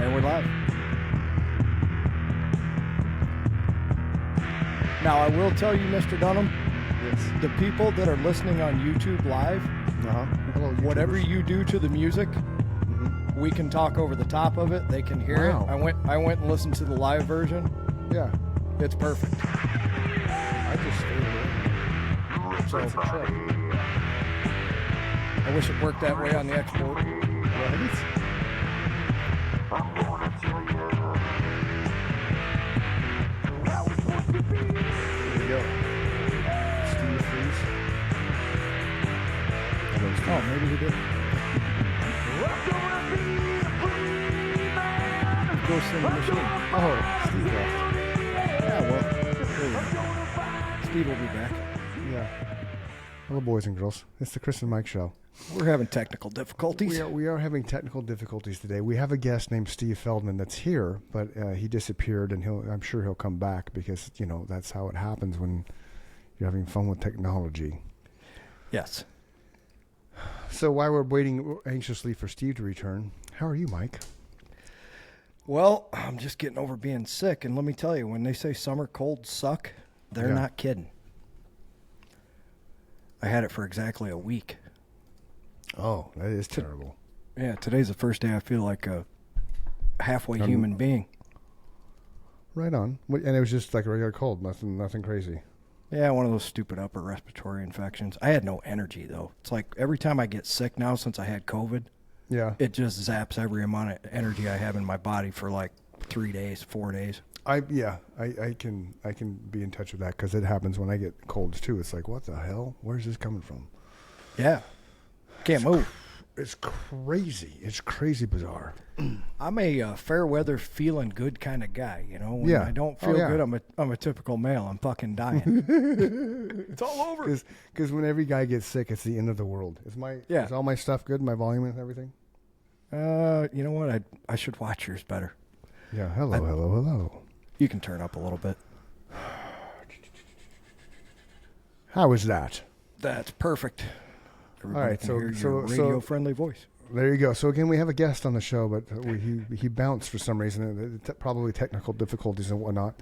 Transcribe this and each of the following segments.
And we're live. Now, I will tell you, Mr. Dunham, Yes. the people that are listening on YouTube Live, Hello, whatever YouTubers. you do to the music, we can talk over the top of it. They can hear Wow. it. I went and listened to the live version. Yeah. It's perfect. I just stayed there. So it's a trip. I wish it worked that way on the export. Right? Here we go. Steve Freeze. Oh, maybe he did. Ghost in the Machine. Oh, Steve left. Yeah, well, there we go. Steve will be back. Yeah. Hello, boys and girls. It's the Chris and Mike Show. We're having technical difficulties. We are having technical difficulties today. We have a guest named Steve Feldman that's here, but he disappeared, and I'm sure he'll come back because, you know, that's how it happens when you're having fun with technology. Yes. So while we're waiting anxiously for Steve to return, how are you, Mike? Well, I'm just getting over being sick, and let me tell you, when they say summer colds suck, they're Yeah. not kidding. I had it for exactly a week. Oh, that is terrible. Yeah, today's the first day I feel like a halfway human being. Right on. And it was just like a regular cold, nothing crazy. Yeah, one of those stupid upper respiratory infections. I had no energy, though. It's like every time I get sick now since I had COVID, Yeah. it just zaps every amount of energy I have in my body for like 3 days, 4 days. I can be in touch with that because it happens when I get colds too. It's like, what the hell? Where's this coming from? Yeah. Can't move. It's crazy. It's crazy bizarre. I'm a fair weather feeling good kind of guy, you know. When Yeah. I don't Oh, feel yeah. good, I'm a typical male. I'm fucking dying. It's all over. Because when every guy gets sick, it's the end of the world. Is all my stuff good? My volume and everything? You know what? I should watch yours better. Yeah. Hello. You can turn up a little bit. How is that? That's perfect. Everybody All right, can so- hear so- your radio-friendly voice. There you go. So again, we have a guest on the show, but he bounced for some reason, probably technical difficulties and whatnot.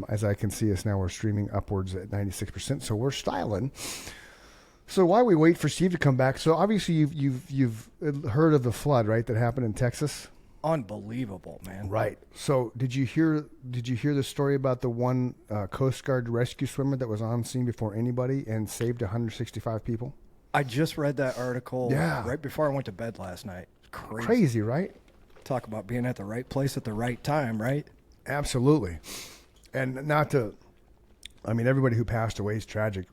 As I can see us now, we're streaming upwards at 96%, so we're styling. So while we wait for Steve to come back, so obviously you've heard of the flood, right, that happened in Texas? Unbelievable, man. Right. So did you hear the story about the one Coast Guard rescue swimmer that was on scene before anybody and saved 165 people? I just read that article Yeah. right before I went to bed last night. It's crazy. Crazy, right? Talk about being at the right place at the right time, right? Absolutely. And everybody who passed away is tragic.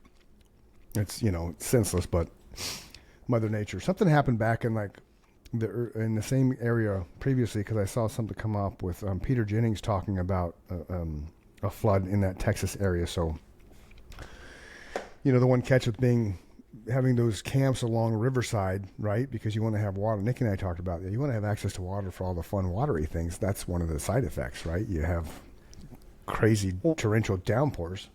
It's, it's senseless, but Mother Nature. Something happened back in in the same area previously, because I saw something come up with Peter Jennings talking about a flood in that Texas area. So, the one catch with having those camps along Riverside, right? Because you want to have water. Nick and I talked about that. You want to have access to water for all the fun watery things. That's one of the side effects, right? You have crazy torrential downpours.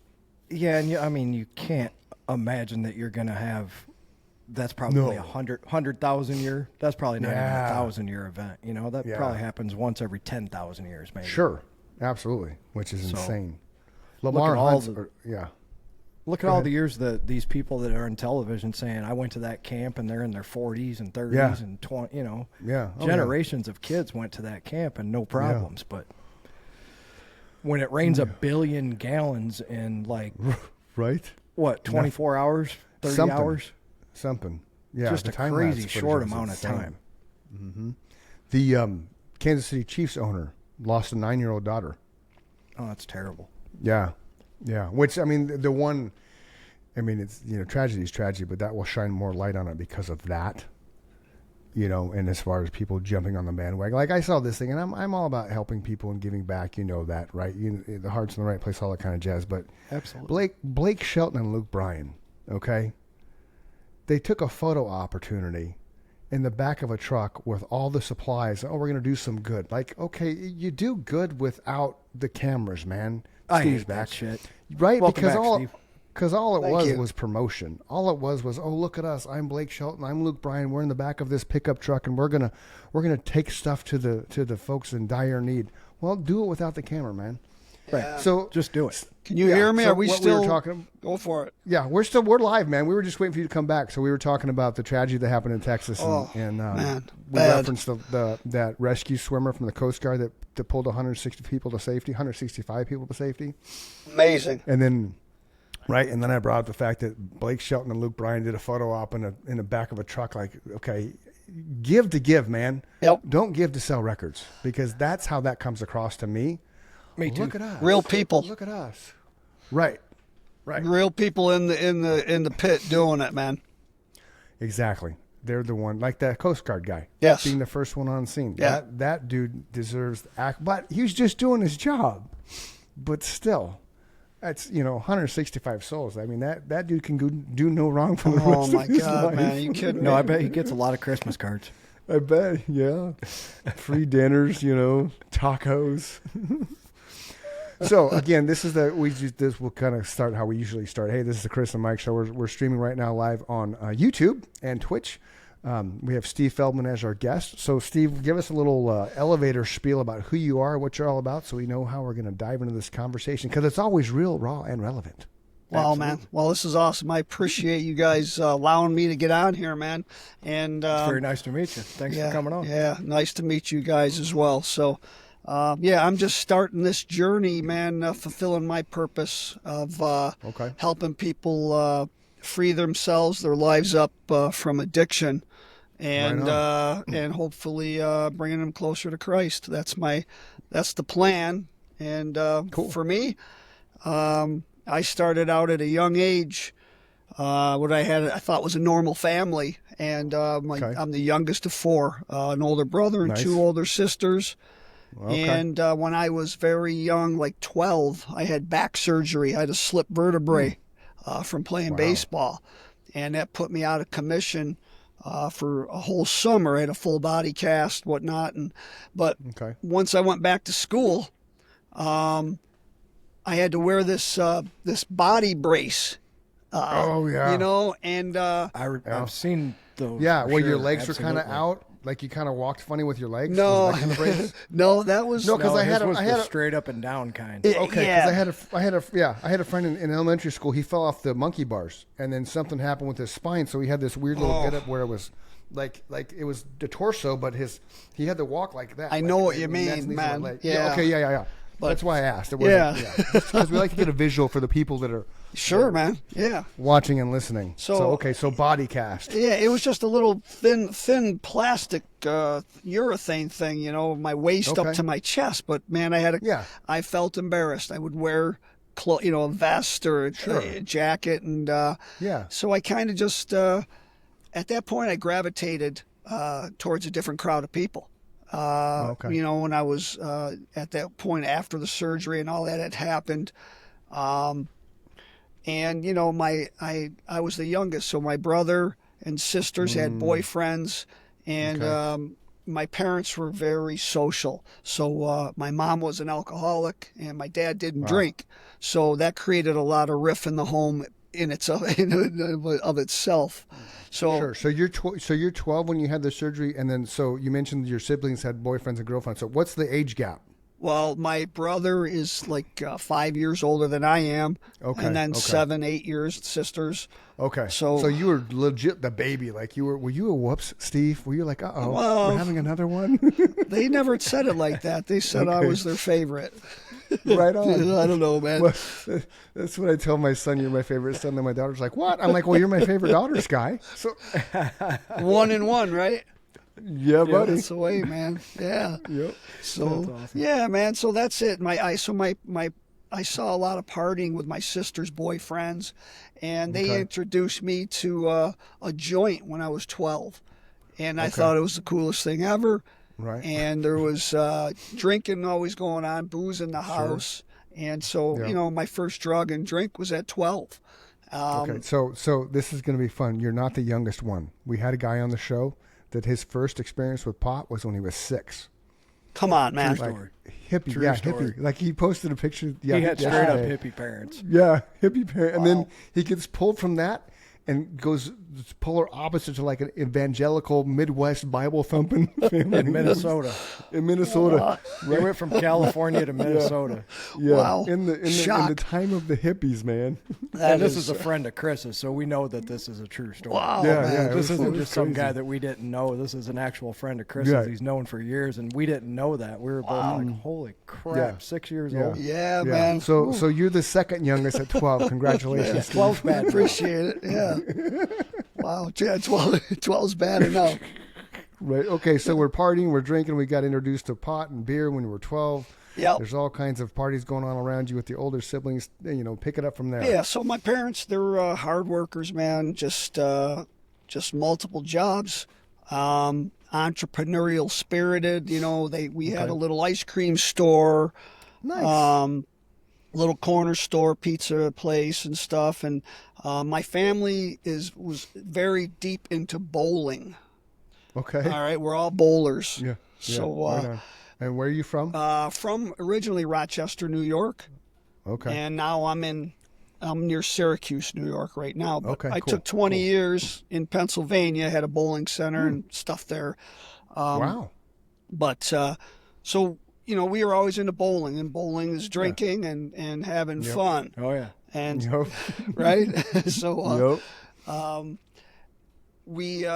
Yeah, and you can't imagine that you're going to have. That's probably No. 100,000 year. That's probably not even Yeah. 1,000-year event. That Yeah. probably happens once every 10,000 years, maybe. Sure, absolutely, which is So, insane. look Lamar at all Hunt's, the- yeah, Look Go at all ahead. the years that these people that are on television saying, I went to that camp, and they're in their 40s and 30s Yeah. and 20, yeah. Oh, yeah. generations of kids went to that camp and no problems. But when it rains 1 billion gallons in Right? 24 hours, 30 Something. hours? Something. Yeah, Just the a time-lapse crazy footage short was amount of insane. time. Mm-hmm. The Kansas City Chiefs owner lost a 9-year-old daughter. Oh, that's terrible. Yeah. Which, the one, it's, tragedy is tragedy, but that will shine more light on it because of that. And as far as people jumping on the bandwagon, like I saw this thing, and I'm all about helping people and giving back. That, right? The heart's in the right place, all that kind of jazz. But Absolutely. Blake Shelton and Luke Bryan, okay, they took a photo opportunity in the back of a truck with all the supplies. Oh, we're gonna do some good. Like, okay, you do good without the cameras, man. I Steve's hate back, that shit. right? Welcome because back, all Steve. Because all it Thank you. was promotion. All it was, oh, look at us. I'm Blake Shelton. I'm Luke Bryan. We're in the back of this pickup truck, and we're gonna take stuff to the folks in dire need. Well, do it without the camera, man. Right. So Just do it. Can you hear me? so Are we what still we were talking? Go for it. Yeah, we're live, man. We were just waiting for you to come back. So we were talking about the tragedy that happened in Texas, and man, we bad. referenced that rescue swimmer from the Coast Guard that pulled 160 people to safety, 165 people to safety. Amazing. And then, right, and then I brought up the fact that Blake Shelton and Luke Bryan did a photo op in the back of a truck. Like, okay, give to give, man. Yep. Don't give to sell records, because that's how that comes across to me. Me too. Look at us. Real people. Look at us. Right. Real people in the pit doing it, man. Exactly. They're the one, like that Coast Guard guy. Yes. Being the first one on scene. Yeah. That dude deserves the act, but he was just doing his job. But still, that's 165 souls. I mean, that dude can do no wrong for the Oh rest my of his God, life. man! Are you kidding No, me? I bet he gets a lot of Christmas cards. I bet, yeah. Free dinners, tacos. So again, this will kind of start how we usually start. Hey, this is the Chris and Mike show. We're streaming right now live on YouTube and Twitch. We have Steve Feldman as our guest. So Steve, give us a little elevator spiel about who you are, what you're all about, so we know how we're going to dive into this conversation, because it's always real, raw, and relevant. Wow, man. Well, this is awesome. I appreciate you guys allowing me to get on here, man. And It's very nice to meet you. Thanks for coming on. Yeah, nice to meet you guys as well. So, I'm just starting this journey, man, fulfilling my purpose of helping people free themselves, their lives up from addiction, and and hopefully bringing them closer to Christ. That's the plan. And Cool. For me, I started out at a young age. What I thought was a normal family, and I'm the youngest of four, an older brother and Nice. two older sisters. Okay. And when I was very young, like 12, I had back surgery. I had a slip vertebrae from playing baseball, and that put me out of commission for a whole summer. I had a full body cast, whatnot, but once I went back to school, I had to wear this body brace. And I've seen those. Yeah, for well, your sure. legs were kind of Absolutely. out, like you kind of walked funny with your legs. no, Was that kind of brace? no, that was No, 'cause No, I had his a- was I the had a- straight up and down kind. Yeah. Okay, because I had a friend in elementary school. He fell off the monkey bars, and then something happened with his spine, so he had this weird little getup where it was like it was the torso, but he had to walk like that. I know what you mean, man. Yeah. Okay. Yeah. But- that's why I asked. It Yeah. wasn't, because we like to get a visual for the people that are sure, man. Yeah. watching and listening. So body cast. Yeah, it was just a little thin plastic urethane thing, my waist up Okay. to my chest. But man, I felt embarrassed. I would wear, a vest or a jacket, and so I kind of just at that point I gravitated towards a different crowd of people. When I was at that point after the surgery and all that had happened. And I was the youngest, so my brother and sisters had boyfriends, and my parents were very social. So my mom was an alcoholic, and my dad didn't drink. So that created a lot of riff in the home in of itself. So Sure. So you're 12 when you had the surgery, and then so you mentioned your siblings had boyfriends and girlfriends. So what's the age gap? Well, my brother is like 5 years older than I am, and then 7, 8 years sisters. Okay. So you were legit the baby. Like were you a whoops, Steve? Were you like, uh-oh, Well- we're having another one? They never said it like that. They said I was their favorite. Right on. I don't know, man. Well, that's what I tell my son. You're my favorite son. Then my daughter's like, what? I'm like, well, you're my favorite daughter, Sky. So 1 and 1, right? yeah, buddy. That's the way, man. Yeah. Yep. So That's awesome. yeah, man. So that's it. I saw a lot of partying with my sister's boyfriends, and they introduced me to a joint when I was 12, and I thought it was the coolest thing ever. Right. And there was drinking always going on, booze in the house, and so my first drug and drink was at 12. Okay. So this is going to be fun. You're not the youngest one. We had a guy on the show that his first experience with pot was when he was 6. Come on, man. True story. Hippie, True yeah, story. hippie. Like he posted a picture. Yeah, He had straight up yesterday. hippie parents. Yeah, hippie parent, and then he gets pulled from that and goes polar opposite to like an evangelical Midwest Bible thumping family In Minnesota. In Minnesota, They went from California to Minnesota. yeah. Wow. In the Shock. time of the hippies, man. And this is a friend of Chris's, so we know that this is a true story. Wow, Yeah, man. yeah. It This was- isn't it was just some crazy. guy that we didn't know. This is an actual friend of Chris's. Yeah. He's known for years, and we didn't know that. We were both like, holy crap, Yeah. 6 years Yeah. old. Yeah, man. So you're the second youngest at 12. Congratulations. 12's I bad. appreciate it. Yeah. Wow. Yeah, 12's bad enough. Right. Okay. So we're partying, we're drinking. We got introduced to pot and beer when we were 12. Yep. There's all kinds of parties going on around you with the older siblings. You know, pick it up from there. Yeah. So my parents, they're hard workers, man. Just multiple jobs. Entrepreneurial spirited. You know, we had a little ice cream store. Nice. Little corner store, pizza place, and stuff. And my family was very deep into bowling. Okay. All right, we're all bowlers. Yeah. So, right on. And where are you from? from originally Rochester, New York, Okay. and now I'm near Syracuse, New York, right now. But Okay, I cool, took 20 cool. years in Pennsylvania, had a bowling center and stuff there. Wow. But so we were always into bowling, and bowling is drinking and having fun. Oh, yeah. And Yep. right, so Yep.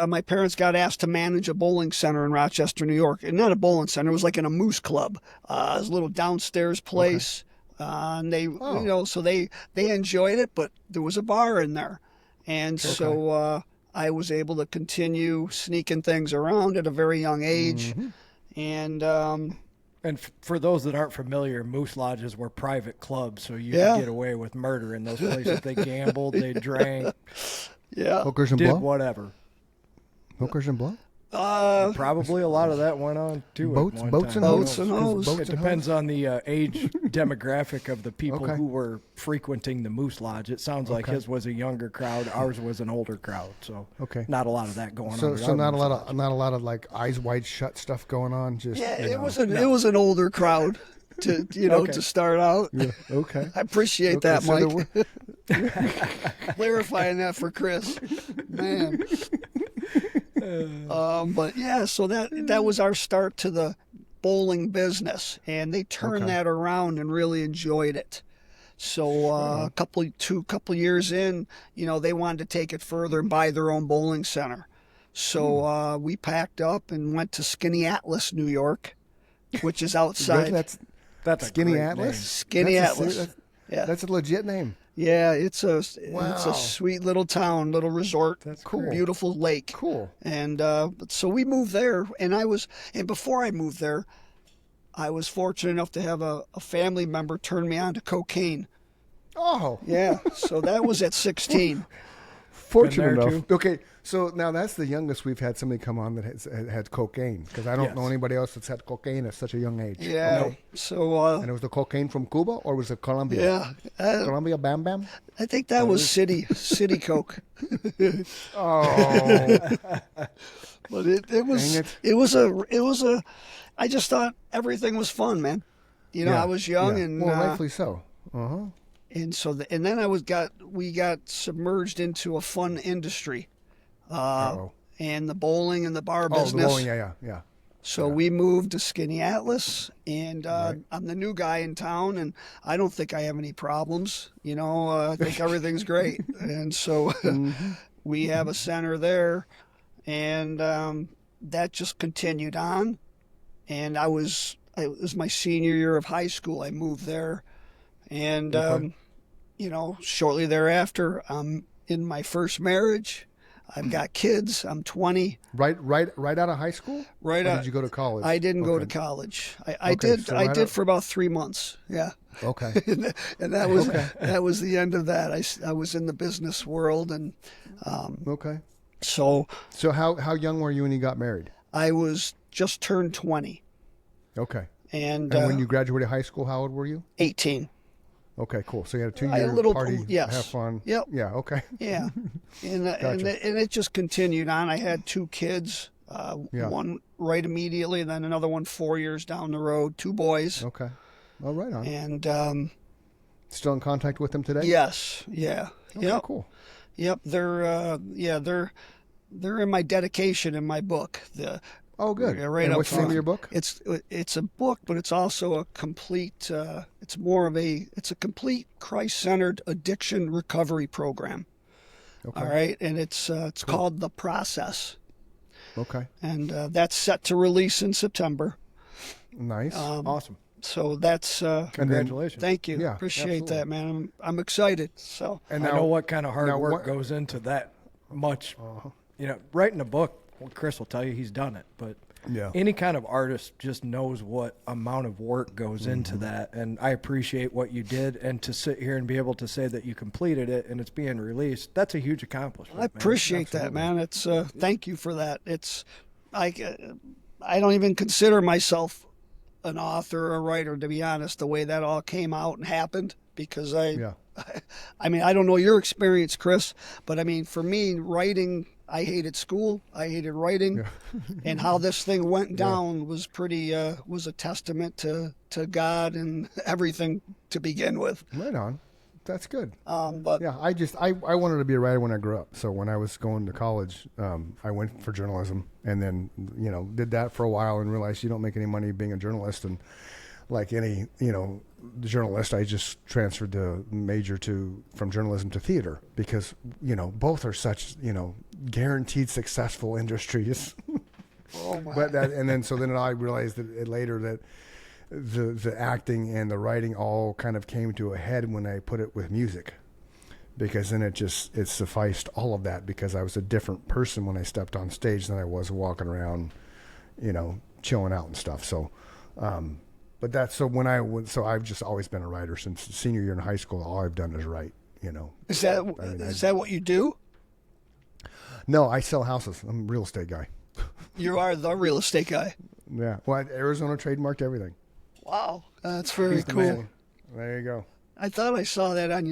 my parents got asked to manage a bowling center in Rochester, New York, and not a bowling center. It was like in a moose club. It was a little downstairs place, and they, so they enjoyed it, but there was a bar in there, and so I was able to continue sneaking things around at a very young age, and And for those that aren't familiar, moose lodges were private clubs, so you Yeah. could get away with murder in those places. They gambled, they drank, yeah, Hookers and did blow. whatever. Hookers and blow. Probably a lot of that went on too. Boats, at one boats time. and Boats hoes. and hoes. Boats It and depends on the age demographic of the people Okay. who were frequenting the Moose Lodge. It sounds like his was a younger crowd, ours was an older crowd. So Okay. not a lot of that going on. So, at so our not a Moose lot Lodge. of like eyes wide shut stuff going on. Just yeah. you It know. was an older crowd to Okay. to start out. Yeah. Okay. I appreciate Okay, that, so there Mike. Clarifying that for Chris, man. But yeah, so that was our start to the bowling business, and they turned that around and really enjoyed it. So a couple years in, they wanted to take it further and buy their own bowling center. So we packed up and went to Skinny Atlas, New York, which is outside. That's That's a Skinny great Atlas. name. Skinny That's Atlas. Yeah. That's a legit name. Yeah, it's a Wow. sweet little town, little resort. That's Cool. great. Beautiful lake. Cool. And so we moved there, and before I moved there, I was fortunate enough to have a family member turn me on to cocaine. Oh, Yeah, so that was at 16. fortunate there, enough. Okay, so now that's the youngest we've had somebody come on that has had cocaine, because I don't Yes. know anybody else that's had cocaine at such a young age. Yeah, Okay. so And it was the cocaine from Cuba, or was it Colombia? yeah, Colombia Bam Bam? I think that was city coke. Oh, But it was Dang it was a I just thought everything was fun, man. Yeah, I was young yeah. and well, rightfully so. Uh-huh. and so and then we got submerged into a fun industry, Uh-oh. and the bowling and the bar Oh, business. the bowling, yeah. So we moved to Skinny Atlas, and I'm the new guy in town, and I don't think I have any problems. I think everything's great, and so we have a center there, and that just continued on. And it was my senior year of high school. I moved there, and shortly thereafter, I'm in my first marriage. I've got kids. I'm 20. Right out of high school? Right Or out. did you go to college? I didn't go to Okay. college. I Okay, did. so I right did up- for about 3 months. Yeah, Okay. and that was that was the end of that. I was in the business world, and Okay. so So how young were you when you got married? I was just turned 20, Okay. and, And when you graduated high school, how old were you? 18. Okay, cool. So you had a I had 2-year a little- party, yes. have fun. Yep. Yeah, okay. Yeah, and Gotcha. it just continued on. I had 2 kids. One right immediately, then another one 4 years down the road. 2 boys. Okay. Well, right on. And Still in contact with them today? yes, yeah, Okay, yep, cool. yep. They're in my dedication in my book. Oh, good. Right And up what's the name of front. your book? It's a book, but it's also a complete. It's a complete Christ-centered addiction recovery program. Okay. All right, and it's called The Process, Okay. and that's set to release in September. Nice. Awesome. So that's Congratulations. thank you. Yeah, Appreciate absolutely. that, man. I'm excited. So and I know what kind of hard now work what- goes into that much. Writing a book, well, Chris will tell you he's done it, but Yeah. any kind of artist just knows what amount of work goes into that. And I appreciate what you did. And to sit here and be able to say that you completed it and it's being released, that's a huge accomplishment. I man. appreciate that, man. It's thank you for that. It's I don't even consider myself an author or a writer, to be honest, the way that all came out and happened, because Yeah. I mean, I don't know your experience, Chris, but I mean, for me, writing, I hated school, I hated writing, and how this thing went down was pretty, was a testament to God and everything to begin with. Right on. That's good. But Yeah, I wanted to be a writer when I grew up. So when I was going to college, I went for journalism, and then did that for a while and realized you don't make any money being a journalist. And like any journalist, I just transferred the major from journalism to theater, because both are such guaranteed successful industries. oh my. But then I realized that later that the acting and the writing all kind of came to a head when I put it with music, because then it sufficed all of that, because I was a different person when I stepped on stage than I was walking around, chilling out and stuff. So, but that's so I've just always been a writer since senior year in high school. All I've done is write. Is that what you do? No, I sell houses. I'm a real estate guy. You are the real estate guy. Yeah. Well, Arizona trademarked everything. Wow, that's very He's the cool. man. There you go. I thought I saw that on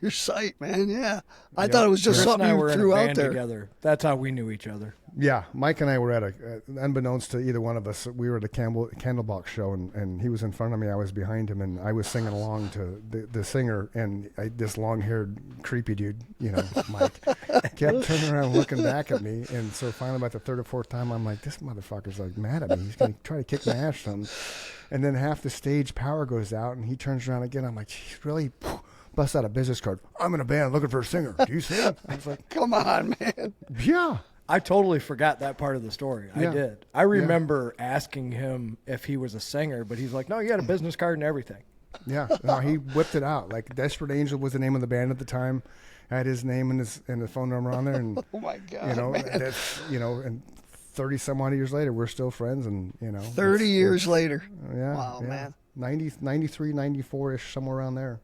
your site, man. Yeah, I thought it was just Chris something and I you were in threw a out band there. together. That's how we knew each other. Yeah, Mike and I were at unbeknownst to either one of us, we were at a Candlebox show, and he was in front of me, I was behind him, and I was singing along to the singer, and this long-haired, creepy dude, Mike, kept turning around looking back at me, and so finally about the third or fourth time, I'm like, this motherfucker's like mad at me, he's going to try to kick my ass or something, and then half the stage power goes out, and he turns around again, I'm like, geez, really? Bust out a business card. I'm in a band looking for a singer. Do you sing? I was like, Come on, man. yeah. I totally forgot that part of the story. Yeah. I did. I remember asking him if he was a singer, but he's like, no, you got a business card and everything. Yeah, no, he whipped it out. Like Desperate Angel was the name of the band at the time. I had his name and the phone number on there, and Oh my God, man. that's and 30 some odd years later, we're still friends, and 30 years later. Yeah, Wow, yeah. man. 93, 94 ish, somewhere around there.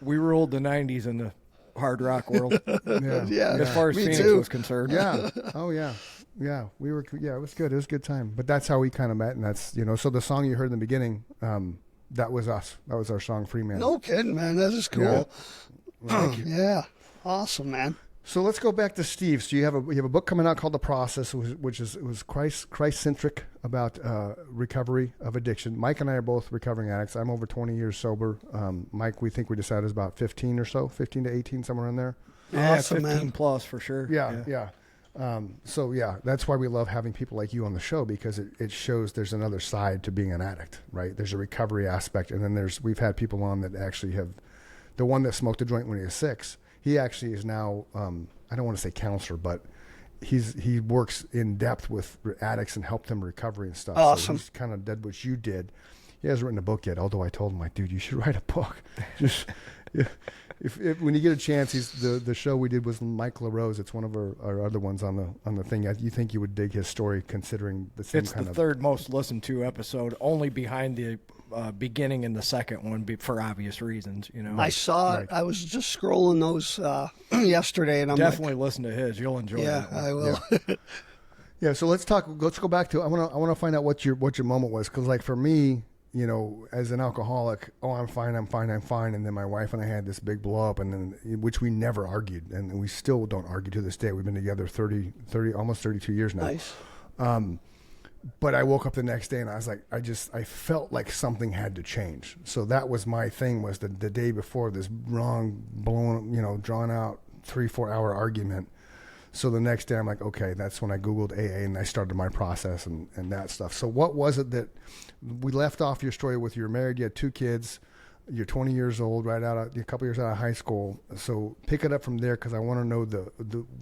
We ruled the 90s in the hard rock world Yeah, Yeah. as far as Me Phoenix too. was concerned. yeah. Oh yeah, yeah. We were. Yeah, it was good. It was a good time. But that's how we kind of met, and that's So the song you heard in the beginning, that was us. That was our song, Free Man. No kidding, man. That is cool. Yeah. Awesome, man. So let's go back to Steve. So you have a book coming out called The Process, which was Christ-centric about recovery of addiction. Mike and I are both recovering addicts. I'm over 20 years sober. Mike, we think we decided is about 15 or so, 15 to 18, somewhere in there. Yeah, Awesome, 15 man. plus for sure. Yeah. So yeah, that's why we love having people like you on the show, because it shows there's another side to being an addict, right? There's a recovery aspect, and then we've had people on that actually have, the one that smoked a joint when he was 6. He actually is now, I don't want to say counselor, but he works in depth with addicts and help them recovery and stuff. Awesome. So he's kind of did what you did. He hasn't written a book yet, although I told him, like, dude, you should write a book. Just if when you get a chance, the show we did was Mike LaRose. It's one of our other ones on the thing. You think you would dig his story, considering the same It's kind the of third most listened to episode, only behind the beginning and the second one, for obvious reasons. I saw it. I was just scrolling those yesterday, and I'm Definitely listen to his. You'll enjoy like, yeah, that one. I will. Yeah, so let's go back to I want to find out what your moment was, because like for me, as an alcoholic, I'm fine, and then my wife and I had this big blow up, and then which we never argued, and we still don't argue to this day. We've been together 30 almost 32 years now. Nice. But I woke up the next day and I was like, I felt like something had to change. So that was my thing, was the day before this drawn out 3-4 hour argument. So the next day I'm like, okay, that's when I Googled AA and I started my process and that stuff. So what was it that we left off your story with? You're married, you had 2 kids, you're 20 years old, a couple years out of high school. So pick it up from there, because I want to know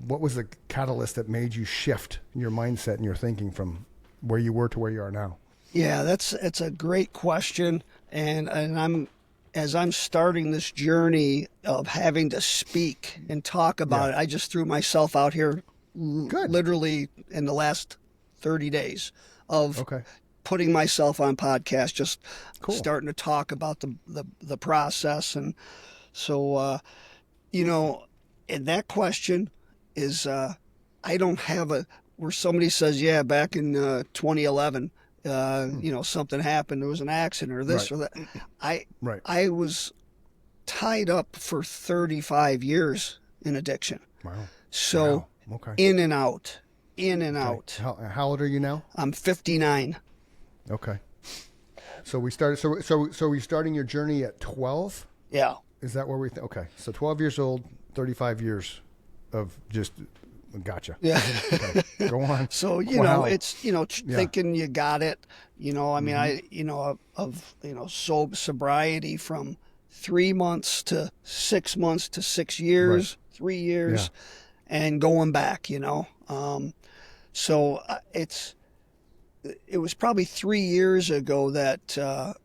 what was the catalyst that made you shift your mindset and your thinking from where you were to where you are now? Yeah, it's a great question, and as I'm starting this journey of having to speak and talk about it, I just threw myself out here literally in the last 30 days of putting myself on podcast, just starting to talk about the process. And so, and that question is, I don't have where somebody says, yeah, back in 2011, something happened, there was an accident or this or that. I was tied up for 35 years in addiction. Wow. So in and out. How old are you now? I'm 59. Okay. So we started. So we're starting your journey at 12. Yeah. Is that where we? Okay. So 12 years old, 35 years of just. Gotcha. Yeah. Okay. Go on. So it's thinking you got it. Sobriety from 3 months to 6 months to 6 years, 3 years, and going back. So it was probably 3 years ago that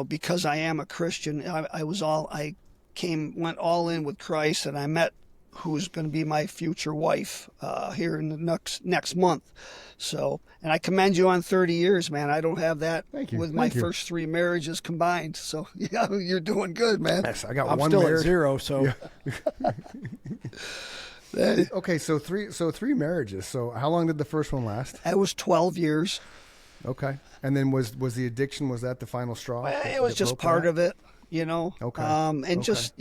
because I am a Christian, I went all in with Christ, and I met who's going to be my future wife here in the next month. So, and I commend you on 30 years, man. I don't have that with my first 3 marriages combined. So, yeah, you're doing good, man. Yes, I'm one still marriage. At 0, so. Yeah. Okay, so three marriages. So how long did the first one last? It was 12 years. Okay. And then was the addiction, was that the final straw? Well, it was just part of it, Okay. Just,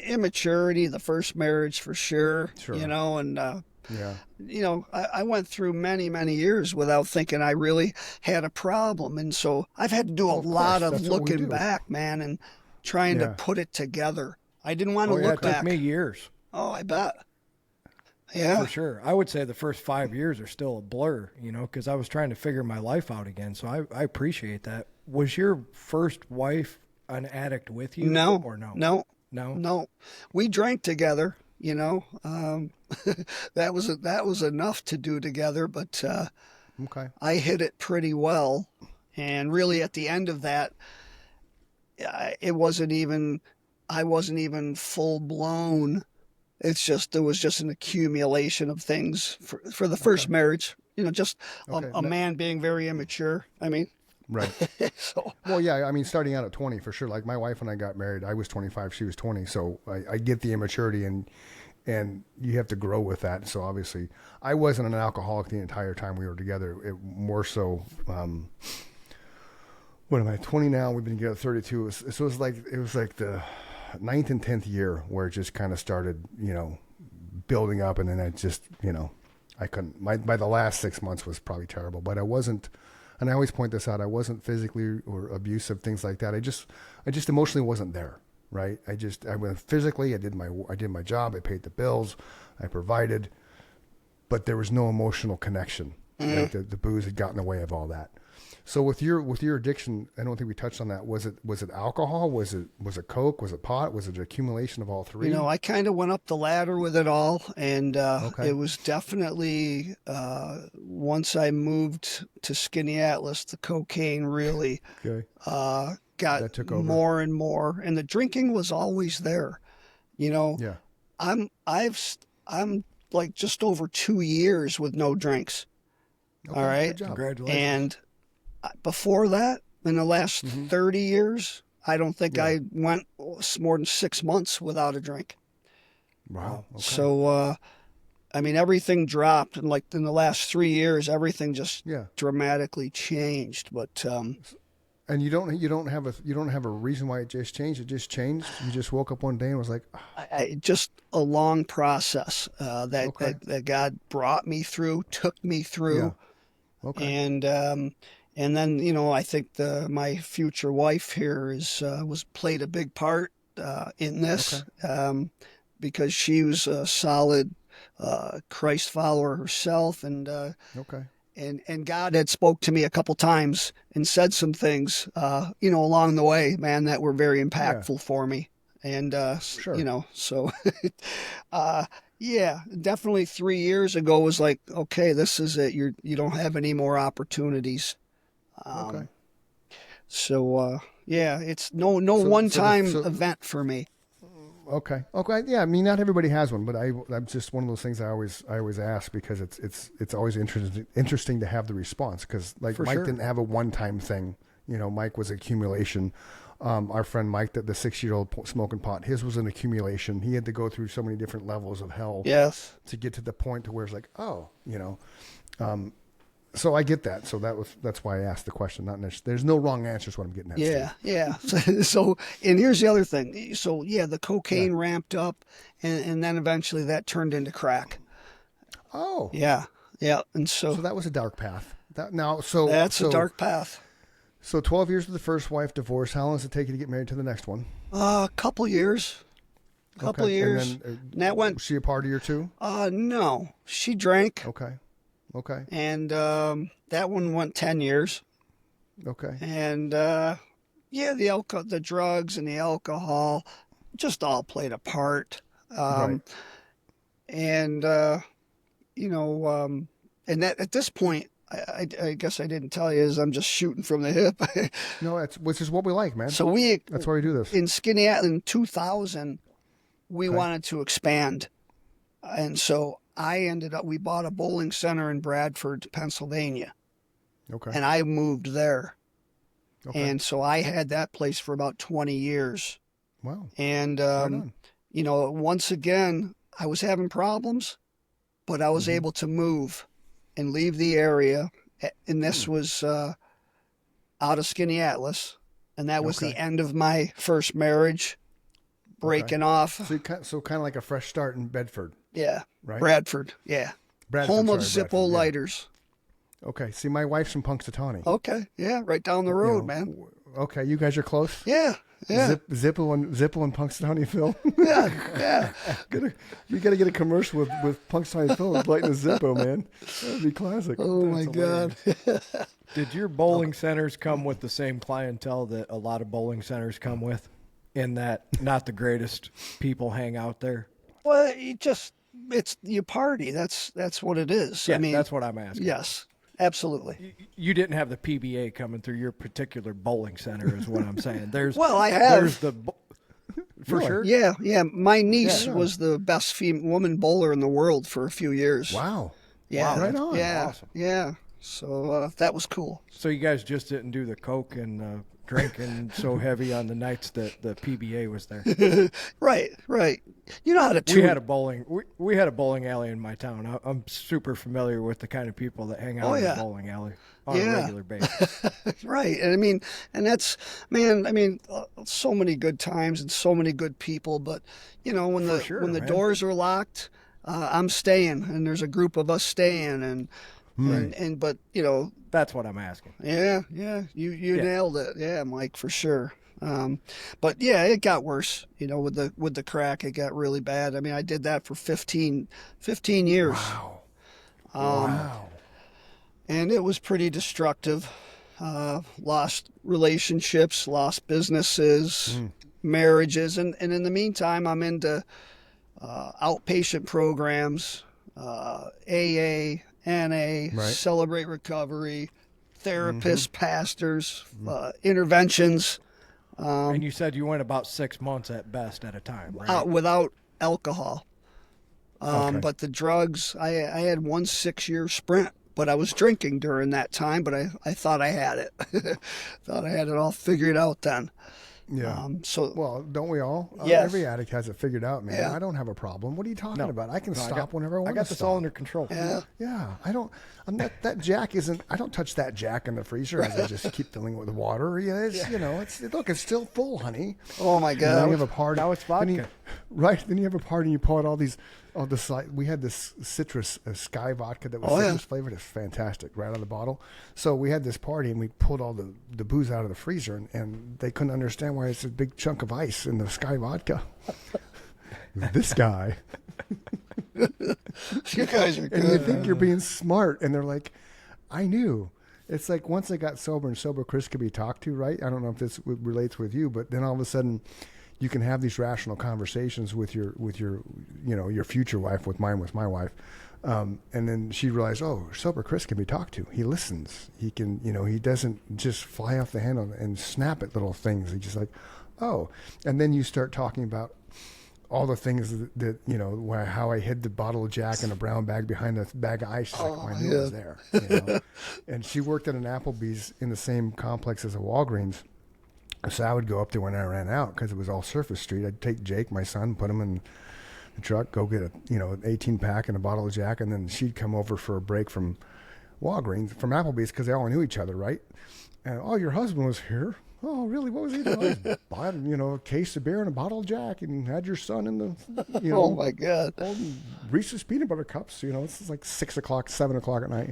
immaturity, the first marriage for sure. And I went through many, many years without thinking I really had a problem. And so I've had to do a lot of looking back, man, and trying to put it together. I didn't want to look back. It took me years. Oh, I bet. Yeah. For sure. I would say the first 5 years are still a blur, because I was trying to figure my life out again. So I appreciate that. Was your first wife an addict with you? No. Or no? No. We drank together, that was enough to do together, but I hid it pretty well. And really at the end of that, I wasn't even full blown. There was just an accumulation of things for the first marriage, a man being very immature. I mean, right. So, well, yeah, starting out at 20 for sure. Like my wife, when I got married, I was 25, she was 20. So I get the immaturity and you have to grow with that. So obviously I wasn't an alcoholic the entire time we were together. It more so, what am I, 20 now? We've been together 32. So it was like the 9th and 10th year where it just kind of started, building up. And then I just, I couldn't, by the last 6 months was probably terrible, but I wasn't. And I always point this out. I wasn't physically or abusive, things like that. I just emotionally wasn't there, right? I went physically. I did my job. I paid the bills. I provided, but there was no emotional connection. Mm-hmm. Like the booze had gotten in the way of all that. So with your addiction, I don't think we touched on that. Was it alcohol? Was it Coke? Was it pot? Was it an accumulation of all three? I kind of went up the ladder with it all, and it was definitely once I moved to Skinny Atlas, the cocaine really got more and more, and the drinking was always there. Yeah. I'm like just over 2 years with no drinks. Okay, all right, good job. Congratulations. And before that, in the last 30 years, I don't think I went more than 6 months without a drink. Wow. Okay. So, everything dropped. And in the last 3 years, everything just dramatically changed. But, And you don't have a reason why it just changed. It just changed. You just woke up one day and was like, Just a long process Okay. that God brought me through, took me yeah, through, okay, and then I think my future wife here was played a big part in okay, this because she was a solid Christ follower herself, okay, and God had spoke to me a couple times and said some things, along the way, man, that were very yeah, impactful for me. And, sure, so, uh, yeah, definitely 3 years ago was like, okay, this is it. You don't have any more opportunities. okay. Um, so, yeah, it's no So one so the time so event for me. Okay. Okay. Yeah. I mean, not everybody has one, but I'm just one of those things I always ask because it's always interesting to have the response because like For Mike sure. didn't have a one time thing. Mike was accumulation. Our friend Mike, the 6-year-old smoking pot, his was an accumulation. He had to go through so many different levels of hell Yes. to get to the point to where it's like, oh, so I get that. So that's why I asked the question. Not necessarily, there's no wrong answer. Is what I'm getting at. Yeah, Steve. yeah. So, and here's the other thing. So, yeah, the Yeah. cocaine ramped up, and then eventually that turned into crack. Oh, Yeah, yeah. And so so that was a dark path. That now, so that's a so dark path. So 12 years with the first wife, divorce. How long does it take you to get married to the next one? A couple years, couple Okay. And years. then And that went. was she a party or two? No, she drank, Okay. Okay. and that one went 10 years. Okay. And yeah, the drugs and the alcohol, just all played a part. Right. Um, and you know, and that at this point, I guess I didn't tell you is I'm just shooting from the hip. No, which is what we like, man. So we That's why we do this. in Skinny Atlas in 2000, we Okay. wanted to expand, and so we bought a bowling center in Bradford, Pennsylvania, Okay. and I moved there, Okay. and so I had that place for about 20 years, Wow. and Right on. once again I was having problems, but I was Mhm. able to move and leave the area, and this was out of Skinny Atlas, and that was Okay. the end of my first marriage, breaking off. So kind of like a fresh start in Bedford, Yeah, right? Bradford. Yeah, Bradford, home of sorry, Zippo Bradford, yeah. lighters. Okay. See, my wife's from Punxsutawney. Okay, yeah, right down the road, man. Okay, you guys are close. Yeah, yeah, Zippo and Punxsutawney Phil. yeah, yeah. You got to get a commercial with Punxsutawney Phil lighting a Zippo, man. That would be classic. Oh my That's God. Did your bowling centers come with the same clientele that a lot of bowling centers come with? In that, not the greatest people hang out there. Well, it's you party. That's what it is. Yeah, I mean, that's what I'm asking. yes, absolutely. You didn't have the PBA coming through your particular bowling center, is what I'm saying. Well, I have. There's for Really? sure. Yeah, yeah. My niece Yeah. was the best woman bowler in the world for a few years. Wow. Yeah, Wow, right on. Yeah, Awesome. yeah. So that was cool. So you guys just didn't do the coke and drinking so heavy on the nights that the PBA was there. Right, right. You know how to We tune. had a bowling alley in my town. I'm super familiar with the kind of people that hang out in yeah. the bowling alley on Yeah. a regular basis. Right. And that's, man, so many good times and so many good people. But, when the sure, when the man. doors are locked, I'm staying, and there's a group of us staying, but That's what I'm asking. yeah, you nailed it. Yeah, Mike, for sure. But yeah, it got worse. With the crack, it got really bad. I mean, I did that for 15 years. Wow. Um, Wow. And it was pretty destructive. Lost relationships, lost businesses, marriages, and in the meantime, I'm into outpatient programs, AA, NA, Right. Celebrate Recovery, therapists, pastors, interventions And you said you went about 6 months at best at a time, right? without alcohol. Okay. But the drugs, I had 1 6-year sprint, but I was drinking during that time, but I thought I had it. Thought I had it all figured out then. Yeah. So Well, don't we all? Yes. Every addict has it figured out, man. Yeah. I don't have a problem. What are you talking No. about? I can No, stop whenever I want I to got this stop. all under control. yeah, Yeah, I don't. I'm not. That Jack isn't. I don't touch that Jack in the freezer as I just keep filling it with water. Yeah, it's you know, it's look, it's still full, honey. oh my And then God, you have a party. now it's then you- vodka. right? Then you have a party and you pull out all these. We had this citrus Sky vodka that was Oh, yeah. citrus flavored. It's fantastic, right out of the bottle. So we had this party and we pulled all the booze out of the freezer and they couldn't understand why it's a big chunk of ice in the Sky vodka. This guy. you guys are And you good. think you're being smart, and they're like, I knew. It's like once I got sober and sober Chris could be talked to, right? I don't know if this relates with you, but then all of a sudden you can have these rational conversations with your your future wife. With mine was my wife. And then she realized, oh, sober Chris can be talked to. He listens. He can, he doesn't just fly off the handle and snap at little things. He's just like, oh. And then you start talking about all the things that how I hid the bottle of Jack in a brown bag behind a bag of ice. She's like, oh, I knew it was there. And she worked at an Applebee's in the same complex as a Walgreens. So I would go up there when I ran out because it was all surface street. I'd take Jake, my son, put him in the truck, go get an 18 pack and a bottle of Jack, and then she'd come over for a break from Walgreens, from Applebee's, because they all knew each other, right? And oh, your husband was here. Oh, really? What was he doing? I bought a case of beer and a bottle of Jack, and had your son in the Oh my God, old Reese's peanut butter cups. It's like 6 o'clock, 7 o'clock at night.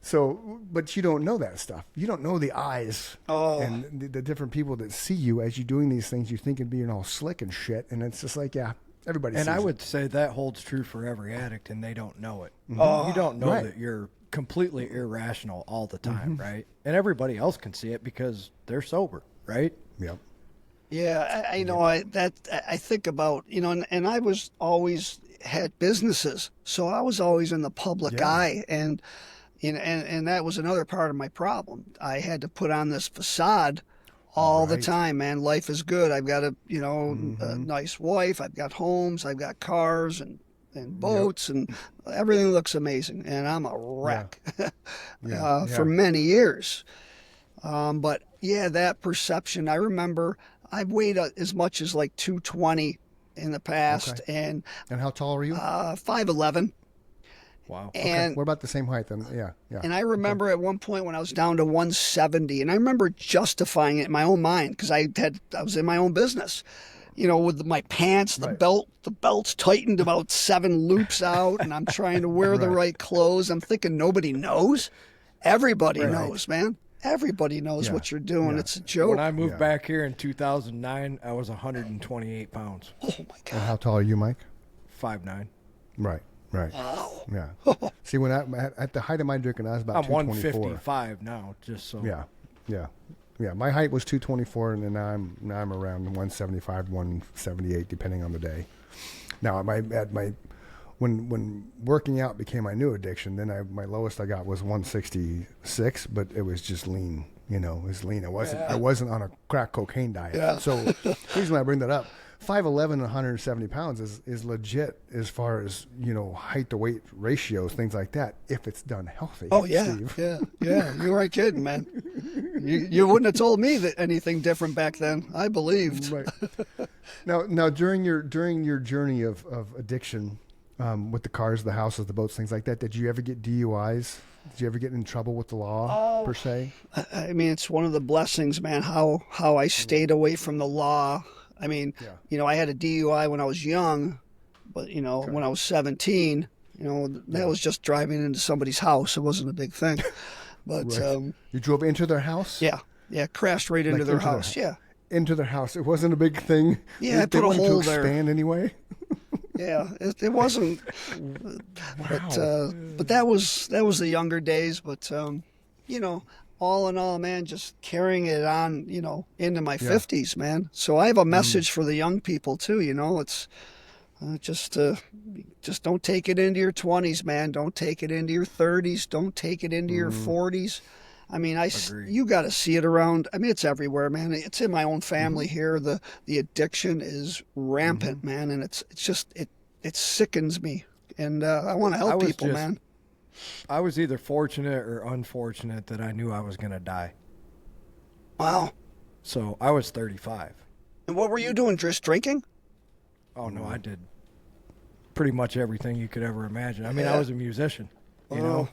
So, but you don't know that stuff. You don't know the eyes and the different people that see you as you're doing these things. You think it'd being all slick and shit, and it's just like, yeah, everybody. And sees I it. would say that holds true for every addict, and they don't know it. Oh, You don't know right. that you're completely irrational all the time, right? And everybody else can see it because they're sober, right? Yep. yeah. I know. I think about and I was always had businesses, so I was always in the public eye, and that was another part of my problem. I had to put on this facade all the Right. time, man. Life is good. I've got a nice wife. I've got homes. I've got cars and boats, and everything looks amazing. And I'm a wreck for many years. But yeah, that perception. I remember I weighed as much as like 220 in the past, And how tall are you? 5'11". Wow. And We're about the same height then. Yeah. And I remember at one point when I was down to 170, and I remember justifying it in my own mind because I was in my own business, with my pants, the belt's tightened about 7 loops out, and I'm trying to wear the right clothes. I'm thinking nobody knows. Everybody knows, man. Everybody knows what you're doing. Yeah. It's a joke. When I moved back here in 2009, I was 128 pounds, Oh my And God. how tall are you, Mike? 5'9". Right. Wow. Yeah. See, when at the height of my drinking, I was about I'm 224. 155 now, just so. Yeah. My height was 224, and then now I'm around 175, 178, depending on the day. Now, when working out became my new addiction, then my lowest I got was 166, but it was just lean. It was lean. I wasn't on a crack cocaine diet. Yeah. So the reason why I bring that up, 5'11" and 170 pounds is legit as far as height to weight ratios, things like that. If it's done healthy. Oh yeah, Steve. yeah. You weren't kidding, man. You wouldn't have told me that anything different back then. I believed. Right. Now during your journey of addiction, with the cars, the houses, the boats, things like that, did you ever get DUIs? Did you ever get in trouble with the law per se? I mean, it's one of the blessings, man. How I stayed away from the law. I mean, I had a DUI when I was young, but when I was 17, that was just driving into somebody's house. It wasn't a big thing. But Right. You drove into their house? yeah, crashed right into their house. Yeah. Into their house. It wasn't a big thing. Yeah, I they put a wanted hole to there. expand anyway. Yeah, it wasn't. But that was the younger days. But all in all, man, just carrying it on, into my 50s, man. So I have a message for the young people too. It's just don't take it into your 20s, man. Don't take it into your 30s. Don't take it into your 40s. I mean, you got to see it around. I mean, it's everywhere, man. It's in my own family here. The addiction is rampant, man, and it's just it sickens me. And I want to help people, man. I was either fortunate or unfortunate that I knew I was going to die. Wow. So I was 35. And what were you doing? Just drinking? Oh no, I did pretty much everything you could ever imagine. I mean, I Yeah. was a musician, you Oh,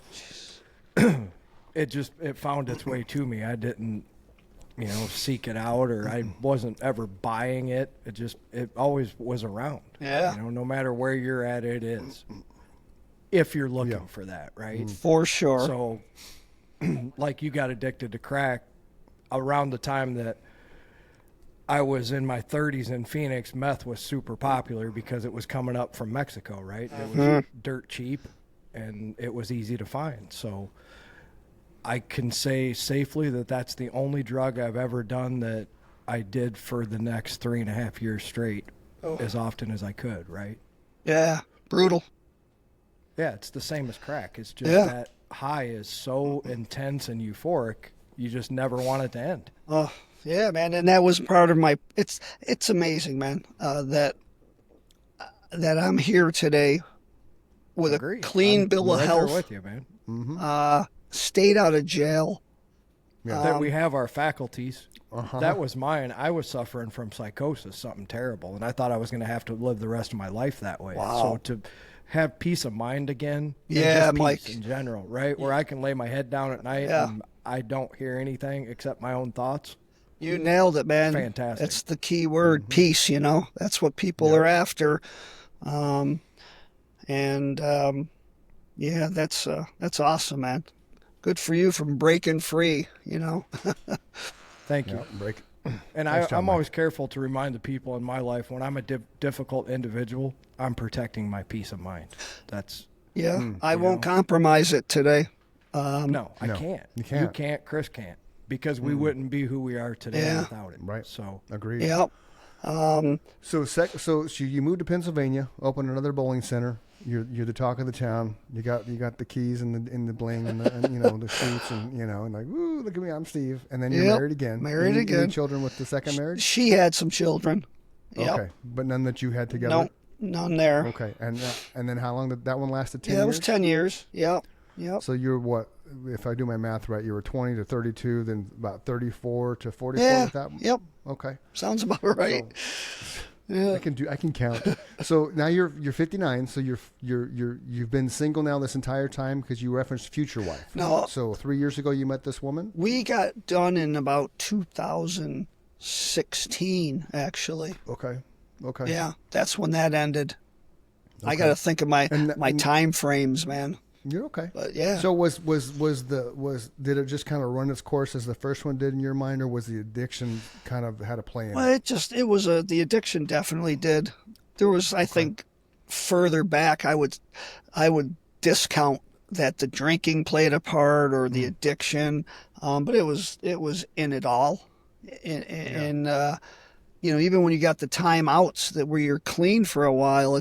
know. It found its way to me. I didn't, seek it out, or I wasn't ever buying it. It always was around. Yeah. No matter where you're at, it is. If you're looking Yeah. for that, right? for sure. So, like you got addicted to crack around the time that I was in my 30s in Phoenix. Meth was super popular because it was coming up from Mexico, right? It was dirt cheap and it was easy to find. So I can say safely that that's the only drug I've ever done that I did for the next 3.5 years straight, as often as I could, right? Yeah, brutal. Yeah, it's the same as crack. It's just Yeah. that high is so intense and euphoric, you just never want it to end. Oh, yeah, man, and that was part of my. It's amazing, man, that I'm here today with Agreed. a clean I'm bill of right there health. with you, man. Stayed out of jail. That we have our faculties. Uh-huh. That was mine. I was suffering from psychosis, something terrible, and I thought I was going to have to live the rest of my life that way. Wow. So to have peace of mind again, and Yeah, just peace Mike. in general, right, where I can lay my head down at night Yeah. and I don't hear anything except my own thoughts. You nailed it, man. Fantastic. That's the key word, peace. That's what people are after. Yeah, that's awesome, man. Good for you from breaking free. Thank you. Yeah, break. And Nice job, I'm Mike. always careful to remind the people in my life when I'm a difficult individual, I'm protecting my peace of mind. That's Yeah, I won't compromise it today. no, I No, can't. you can't. You can't. Chris can't, because we wouldn't be who we are today Yeah. without it. Right. So Agreed. Yeah. So you moved to Pennsylvania, opened another bowling center. You're the talk of the town. You got the keys and the bling and the suits and like, woo, look at me, I'm Steve. And then you're Yep, married again. married Any again. children with the second marriage? She had some children. Yep. Okay, but none that you had together. No, none there. Okay, and then how long did that one lasted? 10 Yeah, it years. was 10 years. Yep. So you're what? If I do my math right, you were 20 to 32, then about 34 to 44 Yeah. with that one? Yep. Okay. Sounds about right. Yeah. I can count. So now you're 59. So you've been single now this entire time, because you referenced future wife. No. So 3 years ago you met this woman. We got done in about 2016, actually. Okay. Okay. Yeah, that's when that ended. I got to think of my time frames, man. You're okay. But yeah. So did it just kind of run its course as the first one did in your mind, or was the addiction kind of had a play in it? Well, the addiction definitely did. There was, I think, further back, I would discount that the drinking played a part or the addiction, but it was in it all, and even when you got the timeouts where you're clean for a while,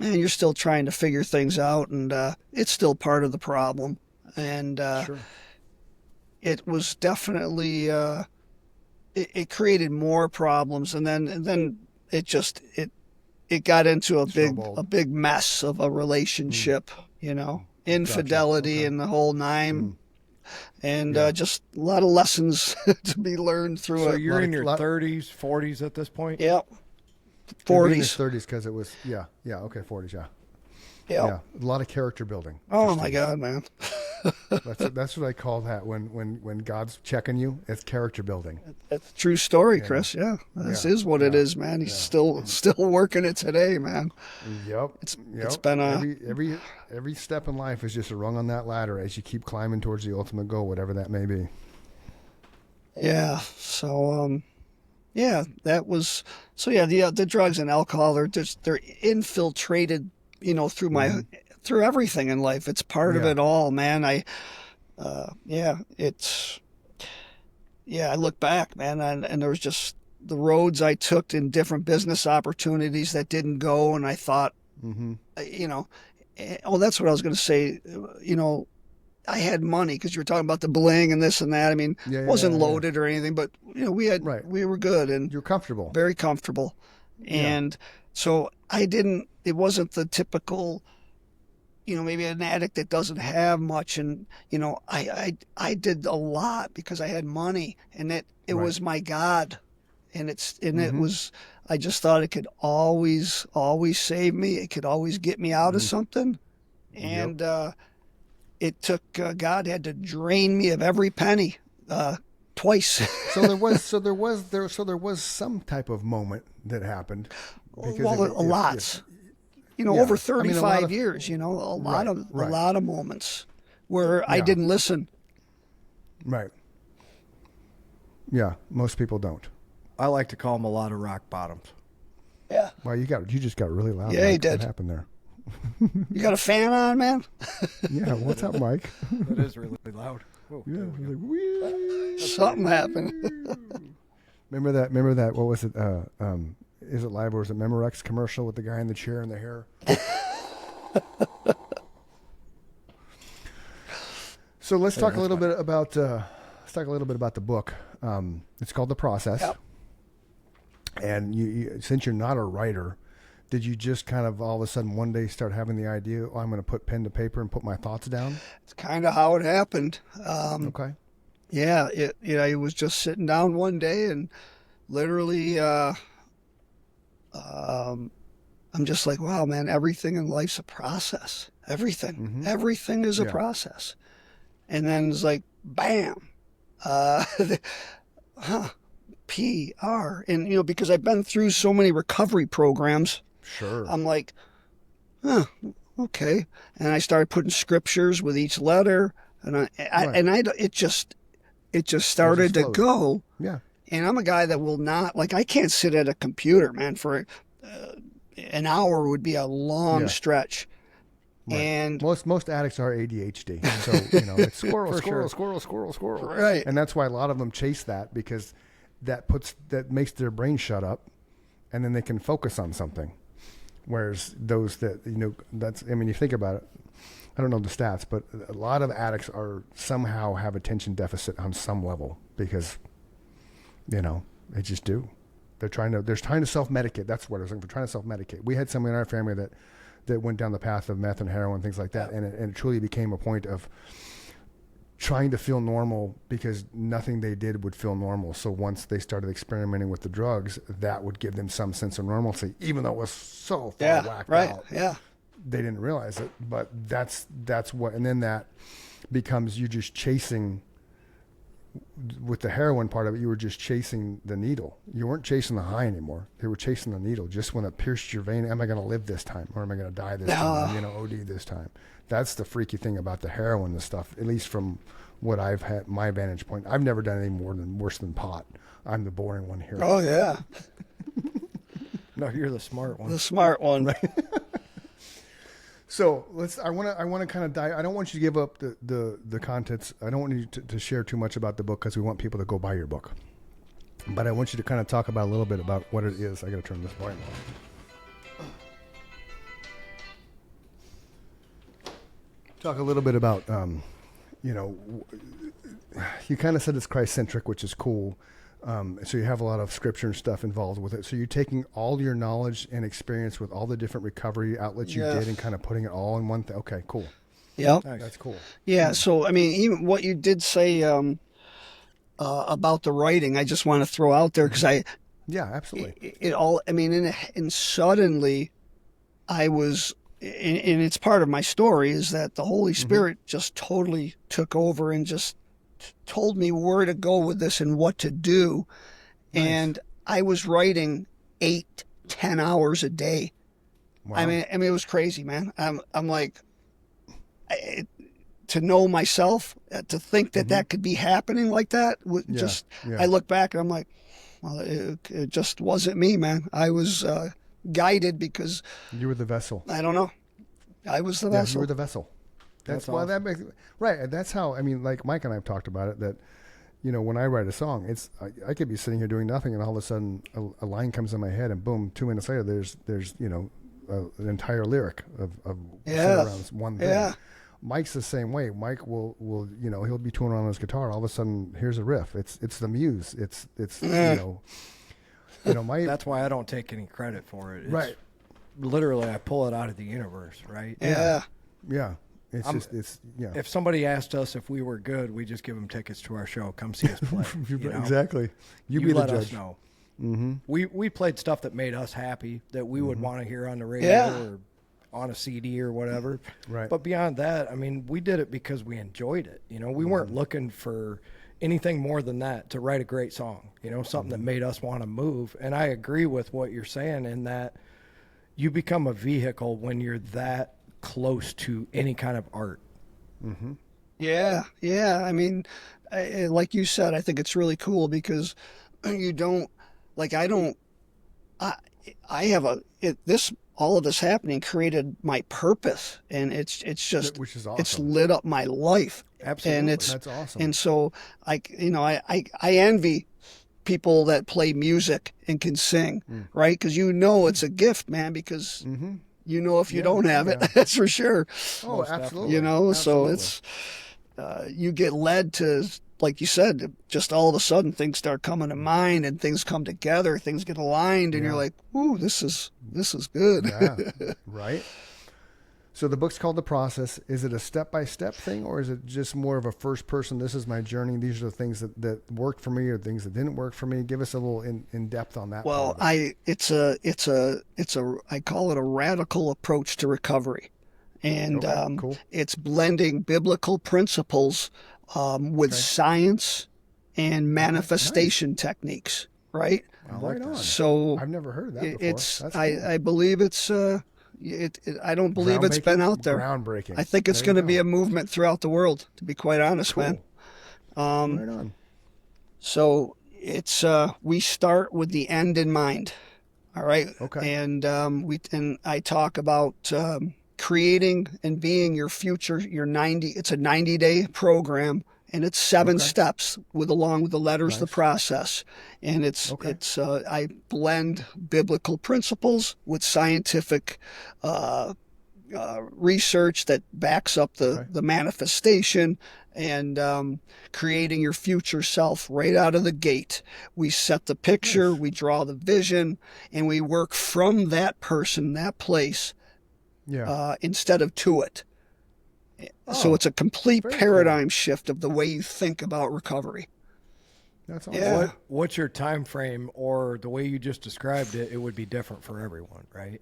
you're still trying to figure things out, and it's still part of the problem, and Sure. it was definitely it created more problems, and then it got into Snowballed. a big mess of a relationship, infidelity Okay. and the whole nine, and just a lot of lessons to be learned through So it. you're in your lot- 30s, 40s at this point? Yep. In his 40s. 30s, because it was okay, 40s, Yep. yeah, a lot of character building. Oh my God, man. That's what I call that when God's checking you. It's character building. That's a true story, Chris. Yeah, this is what it is, man. He's still working it today, man. Yep. It's Yep. been a every step in life is just a rung on that ladder as you keep climbing towards the ultimate goal, whatever that may be. yeah. So that was the drugs and alcohol they're infiltrated, through through everything in life. It's part of Yeah. it all, man. I look back, man, and there was just the roads I took in different business opportunities that didn't go, and I thought, that's what I was going to say. I had money because you were talking about the bling and this and that. I mean, Yeah, wasn't yeah. loaded or anything, but we were good and You're comfortable. very comfortable. And so it wasn't the typical, maybe an addict that doesn't have much, and I did a lot because I had money, and it Right. was my God, and it Mm-hmm. was. I just thought it could always save me. It could always get me out of something, Yep. and it took God had to drain me of every penny twice. So there was some type of moment that happened because Well, lots. Over I mean, a lot 35 of years, a lot right, of right. a lot of moments where I Yeah. didn't listen. Right. Yeah, most people don't. I like to call them a lot of rock bottoms. Yeah. Well, you just got really loud. Yeah, he Mike. did. What happened there? You got a fan on, man? Yeah, what's up, Mike? That is really loud. Whoa, Yeah, there we go. like, whee! Something happened. Remember that? What was it? Is it live or is it Memorex commercial with the guy in the chair and the hair? So let's talk a little bit about the book. It's called The Process. Yep. And you, since you're not a writer, did you just kind of all of a sudden one day start having the idea, oh, I'm going to put pen to paper and put my thoughts down? It's kind of how it happened. Okay. Yeah, I was just sitting down one day and literally, I'm just like, wow, man, everything in life's a process. Everything is a Yeah. process. And then it's like, bam, PR. And, because I've been through so many recovery programs, Sure. I'm like, okay. And I started putting scriptures with each letter, and it just started to flowed. go. Yeah. And I'm a guy that will not, like, I can't sit at a computer, man, for an hour would be a long Yeah. stretch. Right. And most addicts are ADHD, so it's squirrel, For squirrel, sure. squirrel, squirrel, squirrel, right. and that's why a lot of them chase that because that makes their brain shut up, and then they can focus on something. Whereas those that you think about it, I don't know the stats, but a lot of addicts somehow have attention deficit on some level because, they just do. They're trying to self-medicate. That's what I was saying. They're trying to self-medicate. We had someone in our family that went down the path of meth and heroin, things like that. And it truly became a point of trying to feel normal because nothing they did would feel normal. So once they started experimenting with the drugs, that would give them some sense of normalcy, even though it was so far whacked out. Yeah. They didn't realize it, but that's what, and then that becomes you just chasing. With the heroin part of it, you were just chasing the needle. You weren't chasing the high anymore. You were chasing the needle. Just when it pierced your vein, am I going to live this time, or am I going to die this time? I'm going to OD this time. That's the freaky thing about the heroin and stuff. At least from what I've had, my vantage point. I've never done anything worse than pot. I'm the boring one here. Oh, yeah. No, you're the smart one. The smart one. So I want to kind of dive. I don't want you to give up the contents. I don't want you to share too much about the book because we want people to go buy your book. But I want you to kind of talk about a little bit about what it is. I got to turn this volume off. Talk a little bit about, you kind of said it's Christ-centric, which is cool. So you have a lot of scripture and stuff involved with it. So you're taking all your knowledge and experience with all the different recovery outlets you did and kind of putting it all in one thing. Okay, cool. Yep. Nice. That's cool. Yeah. So, I mean, even what you did say about the writing, I just want to throw out there because Yeah, absolutely. and suddenly I was, and it's part of my story is that the Holy Spirit just totally took over and just told me where to go with this and what to do. Nice. And I was writing 8-10 hours a day. Wow. I mean, it was crazy, man. I'm like, to know myself, to think that that could be happening like that, I look back and I'm like, well, it just wasn't me, man. I was guided because You were the vessel. I don't know. I was the Yeah, vessel. you were the vessel. That's why awesome. that makes right. And that's how like Mike and I have talked about it. That when I write a song, I could be sitting here doing nothing, and all of a sudden a line comes in my head, and boom, 2 minutes later, there's an entire lyric of centered around one thing. Yeah. Mike's the same way. Mike will he'll be touring on his guitar. All of a sudden, here's a riff. It's the muse. It's my That's why I don't take any credit for it. It's right. Literally, I pull it out of the universe, right? Yeah. Yeah. It's yeah. If somebody asked us if we were good, we just give them tickets to our show. Come see us play. You know? Exactly. You be the let judge. us know. Mm-hmm. We played stuff that made us happy, that we would want to hear on the radio Yeah. or on a CD or whatever. Right. But beyond that, I mean, we did it because we enjoyed it. You know, we weren't looking for anything more than that, to write a great song, you know, something that made us want to move. And I agree with what you're saying in that you become a vehicle when you're that close to any kind of art. Mm-hmm. Yeah, yeah. I mean, like you said, I think it's really cool because you don't, like, I don't, I have all of this happening created my purpose, and it's just, Which is it's awesome. lit up my life. Absolutely. And it's, That's awesome. and so I envy people that play music and can sing, right? Because it's a gift, man, because Mm-hmm. if you Yeah, don't have it, yeah. that's for sure. Oh, Most absolutely. So Absolutely. it's you get led to, like you said, just all of a sudden things start coming to mind and things come together, things get aligned, and Yeah. you're like, ooh, this is good. Yeah. Right. So the book's called The Process. Is it a step-by-step thing, or is it just more of a first person, this is my journey, these are the things that worked for me or things that didn't work for me? Give us a little in depth on that. Well, part of it. I call it a radical approach to recovery, and Okay, cool. it's blending biblical principles with science and manifestation techniques, right? I like that. So I've never heard of that before. it's That's cool. I believe it's I don't believe it's been out there. Groundbreaking. I think it's There you going to be go. a movement throughout the world, to be quite honest, Cool. man. Right on. So it's we start with the end in mind. All right. Okay. And I talk about creating and being your future. It's a 90-day program, and it's 7 Okay. steps along with the letters, the Nice. process. And Okay. I blend biblical principles with scientific research that backs up the manifestation, and creating your future self right out of the gate. We set the picture, we draw the vision, and we work from that person, that place, Yeah. instead of to it. So Oh, it's a complete very paradigm shift of the way you think about recovery. That's awesome. Yeah. What's your time frame, or the way you just described it? It would be different for everyone, right?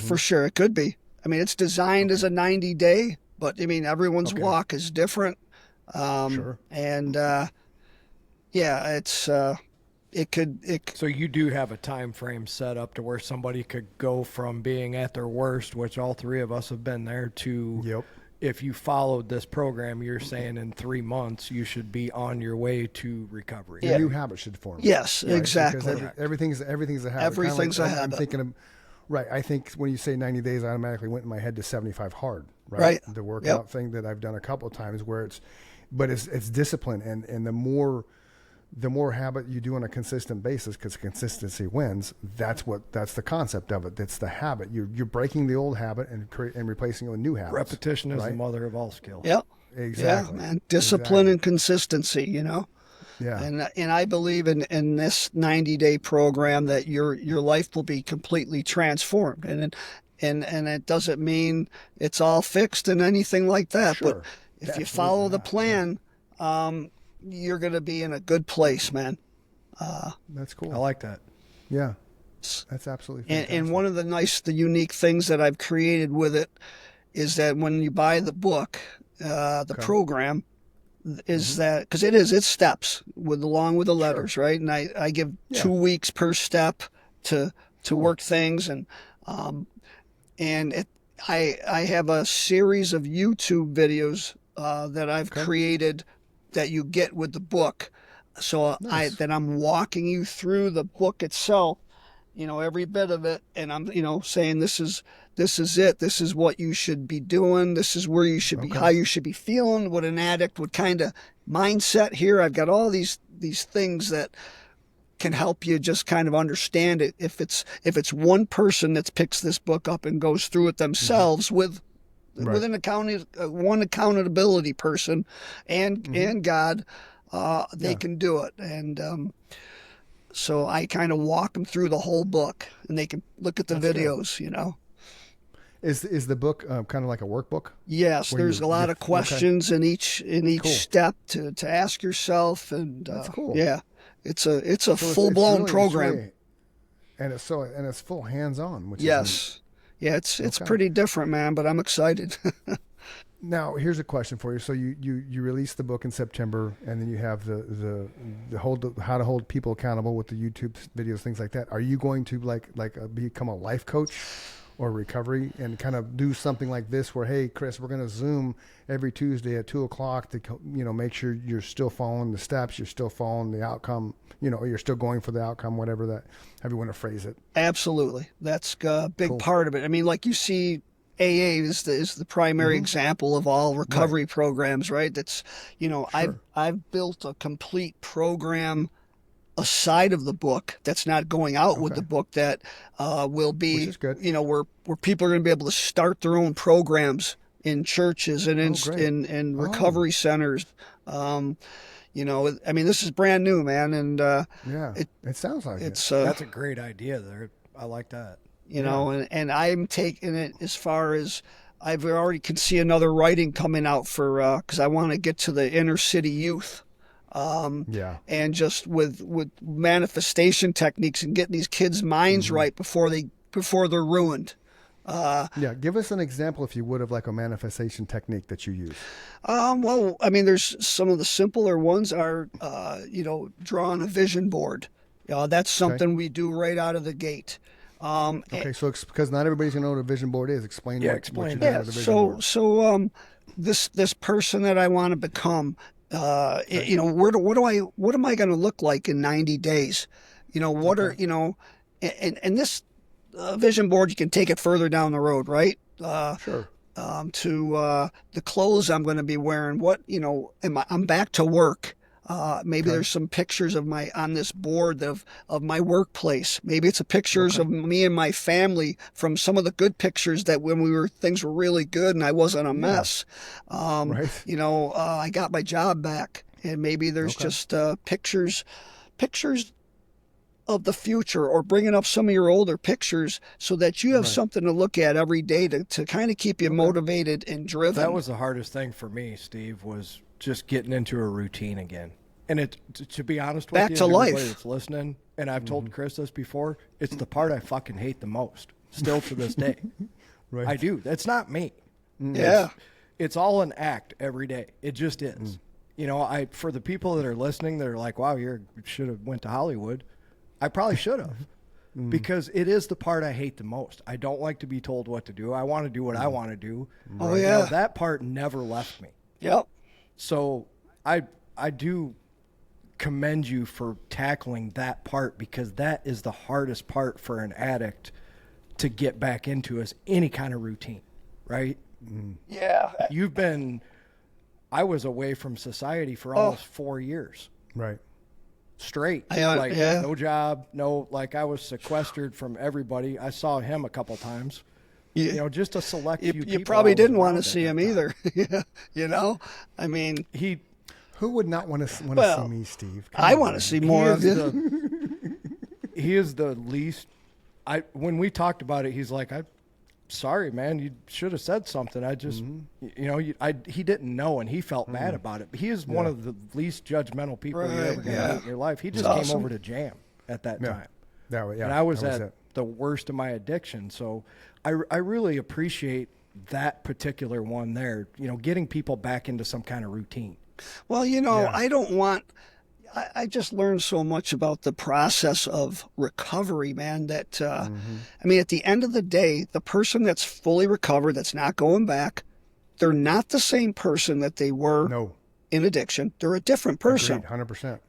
For sure, it could be. I mean, it's designed as a 90-day, but I mean, everyone's Okay. walk is different. Sure. And it's So you do have a time frame set up to where somebody could go from being at their worst, which all three of us have been there, to Yep. if you followed this program, you're saying in 3 months you should be on your way to recovery. A new habit should form. Yes, Right? exactly. Because everything's a habit. Kinda Everything's a I'm habit. thinking of, right. I think when you say 90 days, I automatically went in my head to 75 hard. Right. Right. The workout thing that I've done a couple of times, where it's discipline, and the more habit you do on a consistent basis, because consistency wins. That's the concept of it. That's the habit. You're breaking the old habit and replacing it with new habits. Repetition is the right? mother of all skills. Yep. Exactly. Yeah, man. Discipline and consistency, Yeah. And I believe in this 90-day program that your life will be completely transformed. And it doesn't mean it's all fixed and anything like that. Sure. But if you Absolutely follow the not. plan, you're going to be in a good place, man. That's cool. I like that. Yeah. That's absolutely fantastic. And one of the unique things that I've created with it is that when you buy the book, the program is that, because it's steps along with the letters, right? And I give 2 weeks per step to work things, and I have a series of YouTube videos that I've created that you get with the book. So Nice. I'm walking you through the book itself, every bit of it, and I'm, saying this is it. This is what you should be doing. This is where you should be, how you should be feeling, what an addict, what kind of mindset here. I've got all these things that can help you just kind of understand it. If it's one person that picks this book up and goes through it themselves with an one accountability person and God, they can do it. And so I kind of walk them through the whole book, and they can look at the videos, Is the book kind of like a workbook? Yes, Where there's a lot of questions in each Cool. step to ask yourself, and That's cool. yeah, it's a So full blown program. and it's full hands on, which is Yes, yeah, it's Okay. pretty different, man. But I'm excited. neat. Now here's a question for you. So you released the book in September, and then you have the how to hold people accountable with the YouTube videos, things like that. Are you going to become a life coach or recovery and kind of do something like this where, hey, Chris, we're going to Zoom every Tuesday at 2:00 to, make sure you're still following the steps, you're still following the outcome, you're still going for the outcome, whatever that, however you want to phrase it. Absolutely, that's a big Cool. part of it. I mean, like you see, AA is the primary example of all recovery programs, right? That's I've built a complete program aside of the book that's not going out with the book that will be, Which is good. where people are going to be able to start their own programs in churches and great. in recovery centers. I mean, this is brand new, man, and Yeah, it sounds like it's That's a great idea there. I like that. and I'm taking it as far as I've already can see another writing coming out for because I want to get to the inner city youth. Yeah. And just with manifestation techniques and getting these kids' minds right before they're ruined. Yeah, give us an example, if you would, of like a manifestation technique that you use. Well, I mean, there's some of the simpler ones are, drawing a vision board. That's something we do right out of the gate. Okay, so because not everybody's gonna know what a vision board is. Explain what explain you that. do with a vision board. So this person that I want to become, what am I going to look like in 90 days? And this vision board, you can take it further down the road, right? Sure. To the clothes I'm going to be wearing. I'm back to work. Maybe there's some pictures of on this board of my workplace. Maybe it's pictures of me and my family from some of the good pictures that when things were really good and I wasn't a mess. Right. I got my job back, and maybe there's just pictures of the future, or bringing up some of your older pictures so that you have something to look at every day to kind of keep you motivated and driven. That was the hardest thing for me, Steve, was just getting into a routine again. And to be honest with Back you, to everybody life. that's listening, and I've told Chris this before, it's the part I fucking hate the most, still to this day. Right. I do. That's not me. Yeah. It's all an act every day. It just is. For the people that are listening, that are like, wow, you should have went to Hollywood. I probably should have. Because it is the part I hate the most. I don't like to be told what to do. I want to do what I want to do. Oh, yeah. That part never left me. Yep. So I do commend you for tackling that part, because that is the hardest part for an addict to get back into, is any kind of routine, right? Yeah. I was away from society for almost 4 years Right. straight. Yeah. No job, I was sequestered from everybody. I saw him a couple times. Just a select few people. You probably I was didn't want around to at see that him time. either. I mean, Who would not want to see me, Steve? Come I on, want man. to see more of you. He is the least. When we talked about it, he's like, "I'm sorry, man. You should have said something. I just, he didn't know, and he felt bad about it. But he is one of the least judgmental people you're ever going to meet in your life. He just came over to jam at that time, and I was at the worst of my addiction. So, I really appreciate that particular one there. Getting people back into some kind of routine. Well, I just learned so much about the process of recovery, man, that, I mean, at the end of the day, the person that's fully recovered, that's not going back, they're not the same person that they were in addiction. They're a different person. 100%.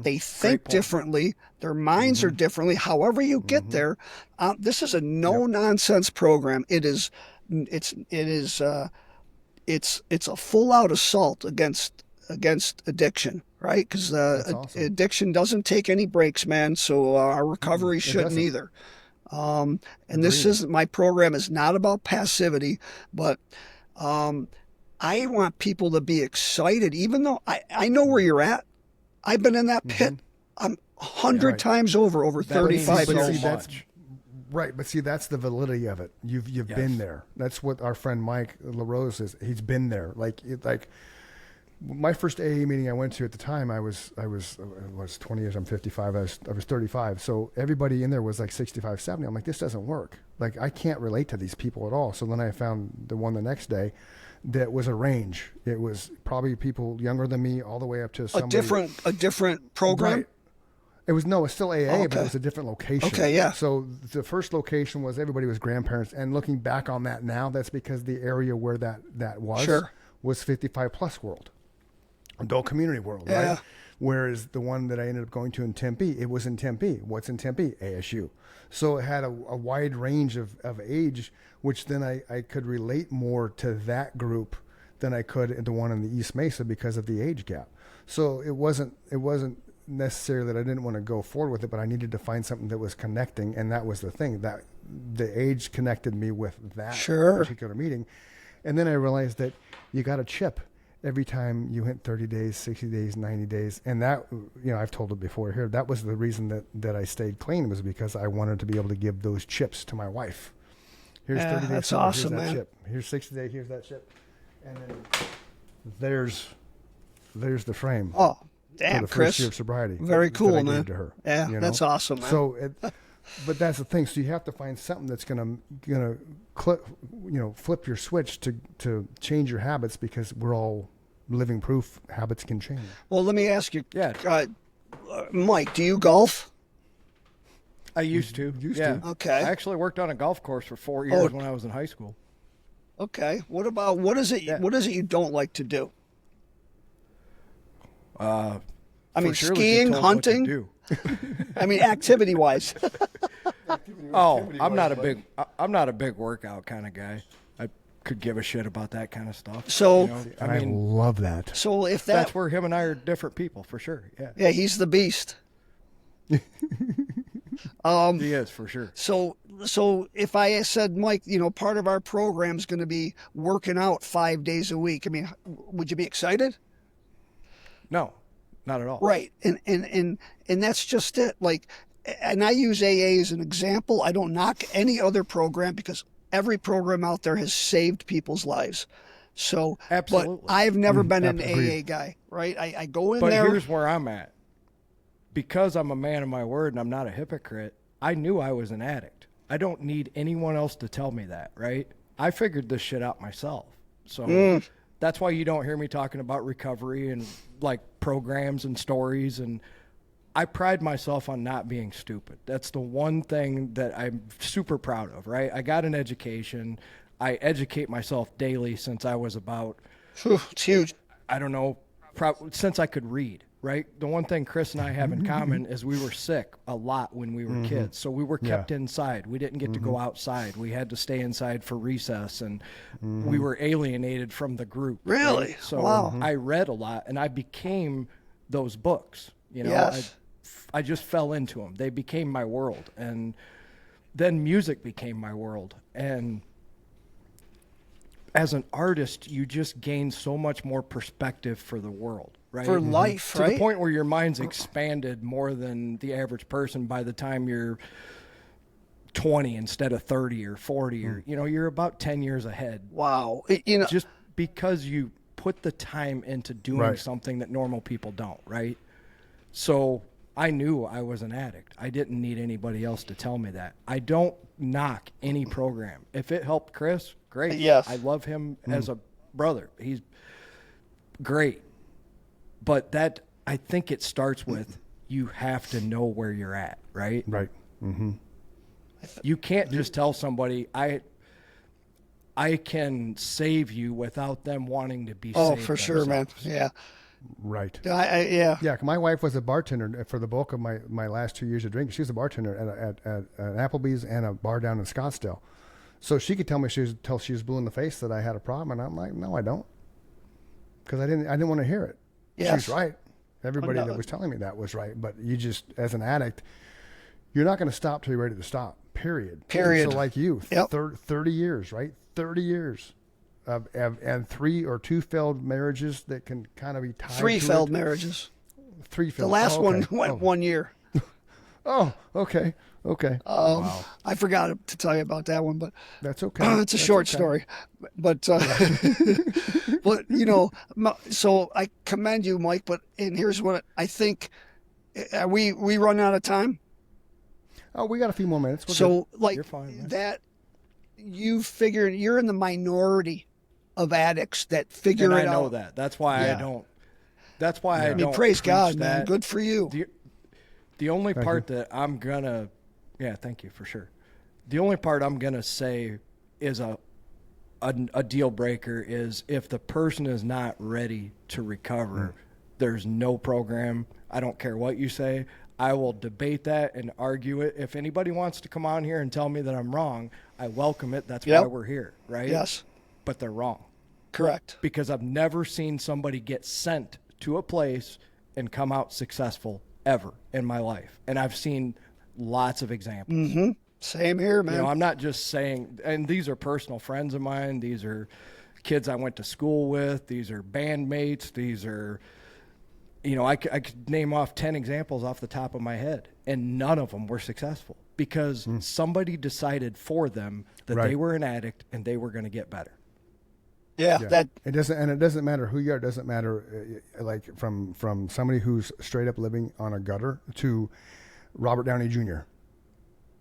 They think differently. Their minds are differently. However you get there, this is a no-nonsense program. It's a full-out assault against addiction, right? Because awesome. addiction doesn't take any breaks, man. So our recovery shouldn't either. And my program is not about passivity, but I want people to be excited, even though I know where you're at. I've been in that pit. I'm 100 times over 35 means years. so much. Right, but see, that's the validity of it. You've Yes. been there. That's what our friend Mike LaRose is. He's been there. Like my first AA meeting I went to at the time, I was 20 years. I'm 55. I was 35. So everybody in there was like 65, 70. I'm like, this doesn't work. Like, I can't relate to these people at all. So then I found the one the next day that was a range. It was probably people younger than me, all the way up to somebody. A different program. Right. It's still AA, but okay. it was a different location. Okay, yeah. So the first location was everybody was grandparents, and looking back on that now, that's because the area where that was Sure. was 55 plus world, adult community world, Yeah. right? Whereas the one that I ended up going to in Tempe, it was in Tempe. What's in Tempe? ASU. So it had a wide range of age, which then I could relate more to that group than I could the one in the East Mesa because of the age gap. So it wasn't necessarily that I didn't want to go forward with it, but I needed to find something that was connecting, and that was the thing, that the age connected me with that Sure. particular meeting. And then I realized that you got a chip every time you hit 30 days, 60 days, 90 days. And that, I've told it before here, that was the reason that I stayed clean, was because I wanted to be able to give those chips to my wife. Here's 30 days, that's sober, awesome, here's that man. chip. Here's 60 days, here's that chip. And then there's the frame. Oh, For damn, the Chris. first year of sobriety. Very that cool, I gave man. to her, Yeah, that's awesome, man. So, but that's the thing. So you have to find something that's gonna flip your switch to change your habits, because we're all living proof habits can change. Well, let me ask you, Yeah. Mike, do you golf? I used to. Used yeah. to. Okay. I actually worked on a golf course for 4 years when I was in high school. Okay. What is it you don't like to do? I mean, For sure, skiing, get told what to hunting. do. I mean, activity wise. Oh, I'm not a big workout kind of guy. I could give a shit about that kind of stuff. So- And I mean, love that. So if that's where him and I are different people for sure. Yeah, yeah, he's the beast. he is for sure. So if I said, Mike, part of our program is going to be working out 5 days a week. I mean, would you be excited? No, not at all. Right. And that's just it. Like, and I use AA as an example. I don't knock any other program, because every program out there has saved people's lives. So, Absolutely. But I've never been an agreed. AA guy, right? I go in But there. here's where I'm at. Because I'm a man of my word and I'm not a hypocrite, I knew I was an addict. I don't need anyone else to tell me that, right? I figured this shit out myself. So that's why you don't hear me talking about recovery and like programs and stories. And I pride myself on not being stupid. That's the one thing that I'm super proud of, right? I got an education. I educate myself daily since I was about, It's huge. I don't know, since I could read, right? The one thing Chris and I have in common is we were sick a lot when we were kids. So we were kept inside. We didn't get to go outside. We had to stay inside for recess, and we were alienated from the group. Really? Right? So Wow. I read a lot, and I became those books. Yes. I just fell into them. They became my world. And then music became my world. And as an artist, you just gain so much more perspective for the world, right? For life, To right? the point where your mind's expanded more than the average person by the time you're 20 instead of 30 or 40, or, you're about 10 years ahead. Wow. Just because you put the time into doing Right. something that normal people don't, right? So I knew I was an addict. I didn't need anybody else to tell me that. I don't knock any program. If it helped Chris, great. Yes. I love him as a brother. He's great. But I think it starts with, you have to know where you're at, right? Right. You can't just tell somebody, I can save you without them wanting to be Oh, saved for sure, man. themselves. Yeah. Right. Yeah. Yeah, my wife was a bartender for the bulk of my last 2 years of drinking. She was a bartender at an Applebee's and a bar down in Scottsdale. So she could tell me till she was blue in the face that I had a problem, and I'm like, no, I don't, because I didn't want to hear it. Yes. She's right. Everybody no. that was telling me that was right, but you just, as an addict, you're not going to stop till you're ready to stop. Period. Period. So like you, Yep. 30 years, right? 30 years. And 3 or 2 failed marriages that can kind of be tied 3 to failed it. marriages. 3 failed. The last Oh, one okay. went Oh. 1 year. Oh, okay. Okay. I forgot to tell you about that one, but That's okay. it's a That's short okay. story. But but so I commend you, Mike. But and here's what I think: we run out of time. Oh, we got a few more minutes. We're So good. like You're fine, man. that, you figure you're in the minority of addicts that figure And I it know out. that. That's why I Yeah. don't. That's why I I mean, don't praise preach God, man. that. Good for you. The only Thank part that I'm gonna, yeah, thank you for sure. The only part I'm gonna say is a deal breaker is if the person is not ready to recover. There's no program. I don't care what you say. I will debate that and argue it. If anybody wants to come on here and tell me that I'm wrong, I welcome it. That's why Yep. we're here, right? Yes, But they're wrong. correct. Because I've never seen somebody get sent to a place and come out successful ever in my life. And I've seen lots of examples. Same here, man. You know, I'm not just saying, and these are personal friends of mine. These are kids I went to school with. These are bandmates. These are, you know, I could name off 10 examples off the top of my head, and none of them were successful because somebody decided for them that Right. they were an addict and they were going to get better. yeah, Yeah. that It doesn't matter who you are. It doesn't matter, like from somebody who's straight up living on a gutter to Robert Downey Jr.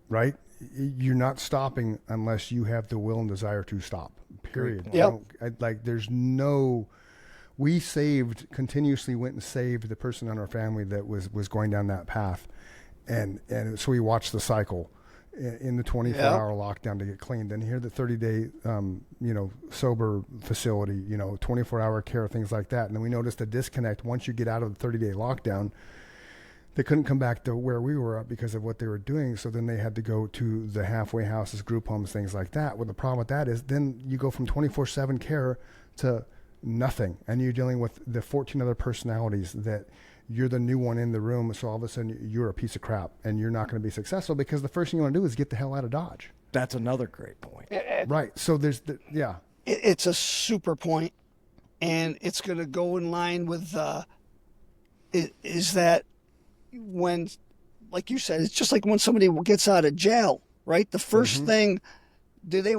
Right? You're not stopping unless you have the will and desire to stop. Period. point. Yep. Like there's no. We continuously went and saved the person in our family that was going down that path, and so we watched the cycle in the 24-hour lockdown to get clean. Then here the 30-day, sober facility, 24-hour care, things like that. And then we noticed a disconnect once you get out of the 30-day lockdown. They couldn't come back to where we were at because of what they were doing. So then they had to go to the halfway houses, group homes, things like that. Well, the problem with that is then you go from 24/7 care to nothing. And you're dealing with the 14 other personalities that you're the new one in the room. So all of a sudden you're a piece of crap and you're not going to be successful because the first thing you want to do is get the hell out of Dodge. That's another great point. Right. So it's a super point, and it's going to go in line with is that when, like you said, it's just like when somebody gets out of jail, right? The 1st thing, they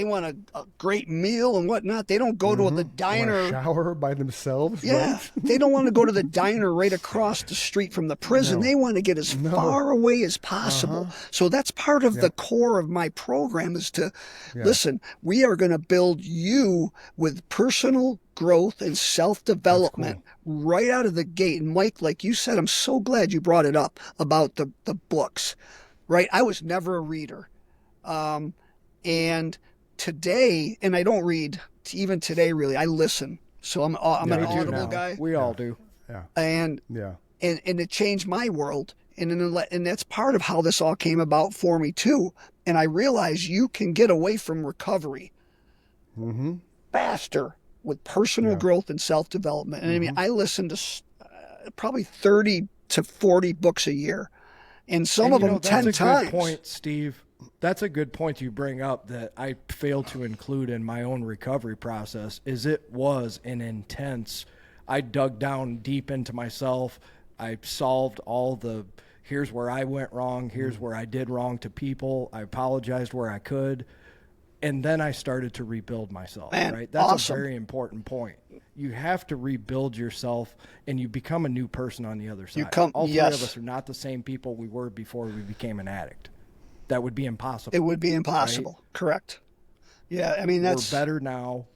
want a great meal and whatnot. They don't go to the diner. Want to shower by themselves. Yeah, Right? they don't want to go to the diner right across the street from the prison. No. They want to get as far away as possible. So that's part of the core of my program is to listen, we are going to build you with personal growth and self-development right out of the gate. And Mike, like you said, I'm so glad you brought it up about the books, right? I was never a reader. And today, and I don't read even today really, I listen. So I'm an We do Audible now. guy. We all do. Yeah. And Yeah. and it changed my world, and that's part of how this all came about for me too. And I realized you can get away from recovery faster with personal growth and self-development. And I mean, I listen to probably 30 to 40 books a year, and some of them that's 10 a times. good point, Steve. That's a good point you bring up that I failed to include in my own recovery process. Is it was an intense. I dug down deep into myself. I solved all the. Here's where I went wrong. Here's where I did wrong to people. I apologized where I could, and then I started to rebuild myself. Man, right, that's awesome. a very important point. You have to rebuild yourself, and you become a new person on the other side. All three of us are not the same people we were before we became an addict. That would be impossible. It would be impossible. Right? Correct. Yeah, I mean, that's... We're better now,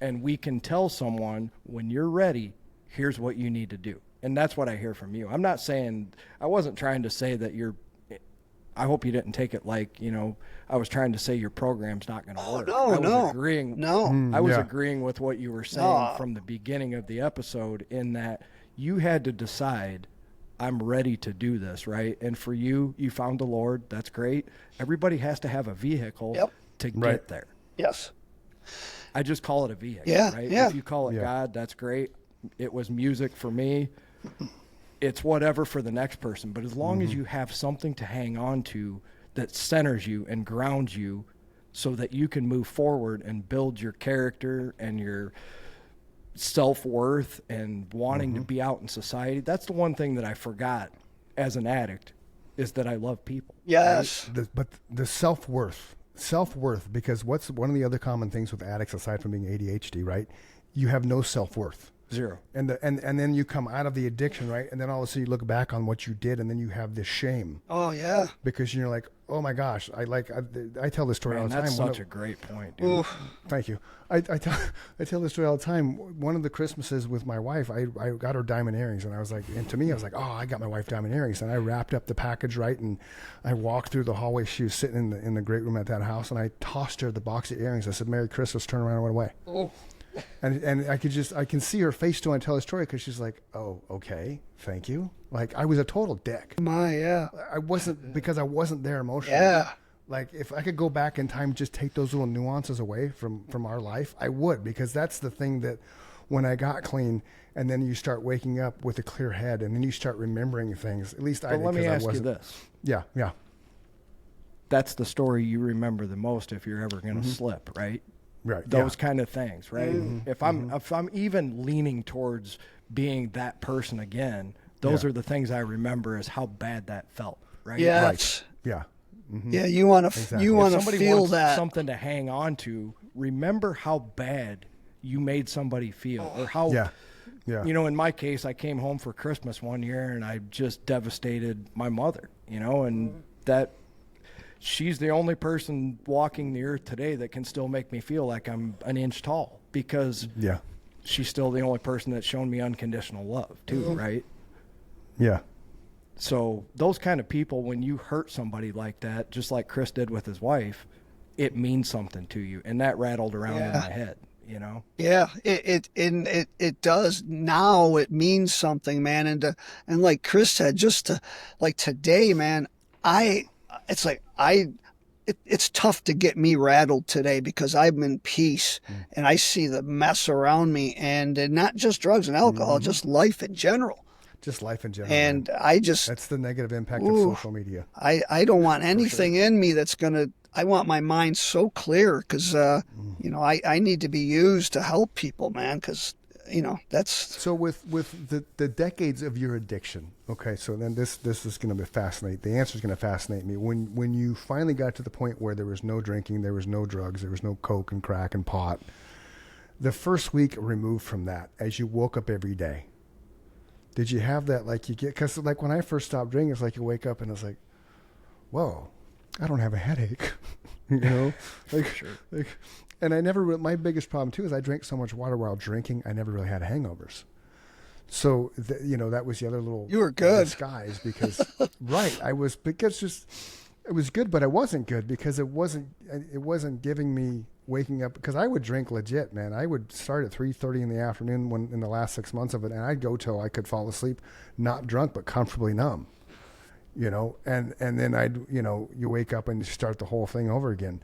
and we can tell someone, when you're ready, here's what you need to do. And that's what I hear from you. I'm not saying, I wasn't trying to say that you're, I hope you didn't take it like, I was trying to say your program's not going to work. No, I was agreeing. No. I was agreeing with what you were saying No. from the beginning of the episode, in that you had to decide, I'm ready to do this, right? And for you, you found the Lord. That's great. Everybody has to have a vehicle to get there. Yes. I just call it a vehicle, Yeah, right? yeah. If you call it God, that's great. It was music for me. It's whatever for the next person. But as long as you have something to hang on to that centers you and grounds you so that you can move forward and build your character and your self-worth and wanting to be out in society. That's the one thing that I forgot as an addict is that I love people. Yes. But the self-worth, because what's one of the other common things with addicts, aside from being ADHD, right? You have no self-worth. Zero. And then you come out of the addiction, right? And then all of a sudden you look back on what you did, and then you have this shame Oh, yeah. because you're like, oh my gosh, I tell this story all Man, the time. that's such a great point, dude. Oof. Thank you. I tell this story all the time. One of the Christmases with my wife, I got her diamond earrings, and I was like, and to me, I was like, oh, I got my wife diamond earrings, and I wrapped up the package right, and I walked through the hallway. She was sitting in the great room at that house, and I tossed her the box of earrings. I said, "Merry Christmas." Turned around and went away. Oh. And I can see her face still when I tell the story because she's like, oh, okay, thank you. Like I was a total dick. My, yeah. I wasn't because I wasn't there emotionally. Yeah. Like if I could go back in time, just take those little nuances away from our life, I would, because that's the thing that when I got clean, and then you start waking up with a clear head, and then you start remembering things. At least I But did. let me 'Cause I ask you wasn't- this. Yeah. That's the story you remember the most if you're ever going to slip, right? Right. Those yeah. kind of things, right? If I'm even leaning towards being that person again, those Yeah. are the things I remember as how bad that felt, right? Yeah. Right. Yeah. Yeah. You want to Exactly. you If want to Somebody feel wants that. something to hang on to. Remember how bad you made somebody feel, or how Yeah. Yeah. you know, in my case, I came home for Christmas one year and I just devastated my mother, and that she's the only person walking the earth today that can still make me feel like I'm an inch tall, because Yeah. she's still the only person that's shown me unconditional love too, right? Yeah. So those kind of people, when you hurt somebody like that, just like Chris did with his wife, it means something to you. And that rattled around in my head, Yeah, it does. Now it means something, man. And like Chris said, just to like today, man, it's tough to get me rattled today because I'm in peace and I see the mess around me, and not just drugs and alcohol, just life in general. Just life in general. And man. I just That's the negative impact of social media. I don't want anything in me that's gonna. I want my mind so clear because I need to be used to help people, man. Because that's So with the decades of your addiction, okay, so then this is going to be fascinating. The answer is going to fascinate me. When you finally got to the point where there was no drinking, there was no drugs, there was no coke and crack and pot, the first week removed from that, as you woke up every day, did you have that, like you get, because like when I first stopped drinking, it's like you wake up and it's like, whoa, I don't have a headache, like, and I never, my biggest problem too is I drank so much water while drinking, I never really had hangovers. So, that was the other little You were good. disguise because, right, I was, because just, it was good, but I wasn't good because it wasn't giving me waking up, because I would drink legit, man. I would start at 3:30 in the afternoon in the last 6 months of it, and I'd go till I could fall asleep, not drunk, but comfortably numb, and then you wake up and you start the whole thing over again.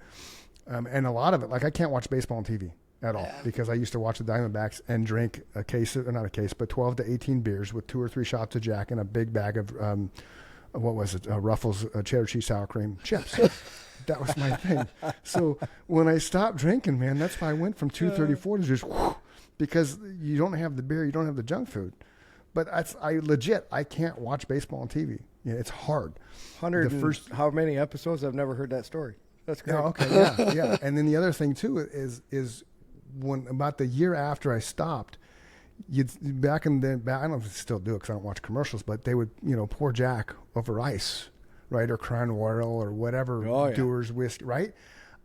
And a lot of it, like I can't watch baseball on TV at all because I used to watch the Diamondbacks and drink not a case, but 12 to 18 beers with 2 or 3 shots of Jack and a big bag of, Ruffles cheddar cheese sour cream chips. That was my thing. So when I stopped drinking, man, that's why I went from 234 to just, because you don't have the beer, you don't have the junk food. But I can't watch baseball on TV. It's hard. How many episodes? I've never heard that story. That's great. Oh, okay, yeah. And then the other thing too is when about the year after I stopped, I don't know if they still do it because I don't watch commercials, but they would pour Jack over ice, right, or Crown Royal or whatever, Dewar's whiskey, right?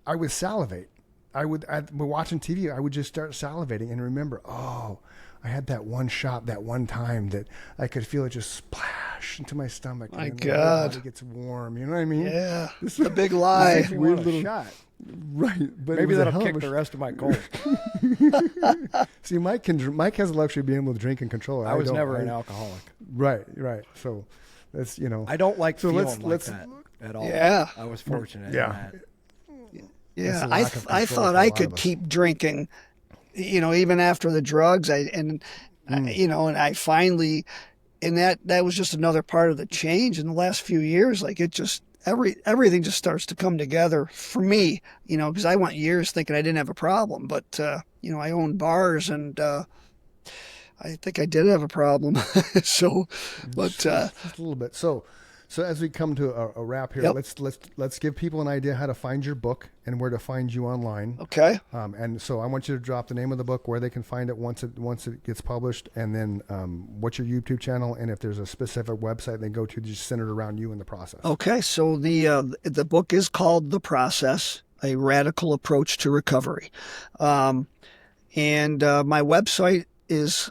I would salivate. We're watching TV. I would just start salivating and remember, oh, I had that one shot that one time that I could feel it just splash into my stomach. My and God. it gets warm. You know what I mean? yeah, it's a big lie. Makes me want a shot. Right, but Maybe it was a that'll hell kick of a the rest of my cold. See, Mike has the luxury of being able to drink and control it. I was never an alcoholic. Right. So that's I don't like So feeling let's like that at all. Yeah. I was fortunate. Yeah. In that. Yeah, That's a I lack of I control thought for a I lot could of us. keep drinking, even after the drugs. And I finally, and that was just another part of the change in the last few years. Like it just everything just starts to come together for me, because I went years thinking I didn't have a problem, but I owned bars and I think I did have a problem. So, but just a little bit. So So as we come to a wrap here, Yep. let's give people an idea how to find your book and where to find you online. Okay. And so I want you to drop the name of the book, where they can find it once it gets published, and then what's your YouTube channel, and if there's a specific website they go to just centered around you in the process. Okay. So the book is called The Process: A Radical Approach to Recovery, and my website is.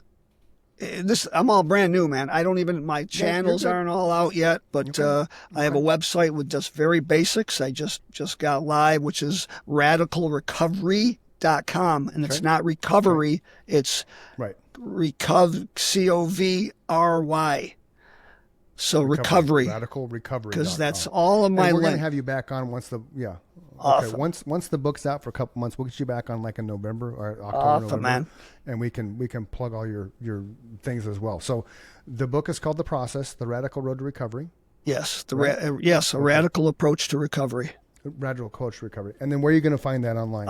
This I'm all brand new, man. I don't even my channels aren't all out yet, but I have a website with just very basics. I just got live, which is radicalrecovery.com, and it's not recovery, it's Right. COVRY. So recovery, Radical recovery. because that's all of my And we're going link. to have you back on once the Awesome. Okay, once the book's out for a couple months, we'll get you back on like in November or October, Awesome, November, man. and we can plug all your things as well. So the book is called The Process: The Radical Road to Recovery. Yes, a radical approach to recovery. Radical Coach Recovery. And then where are you going to find that online?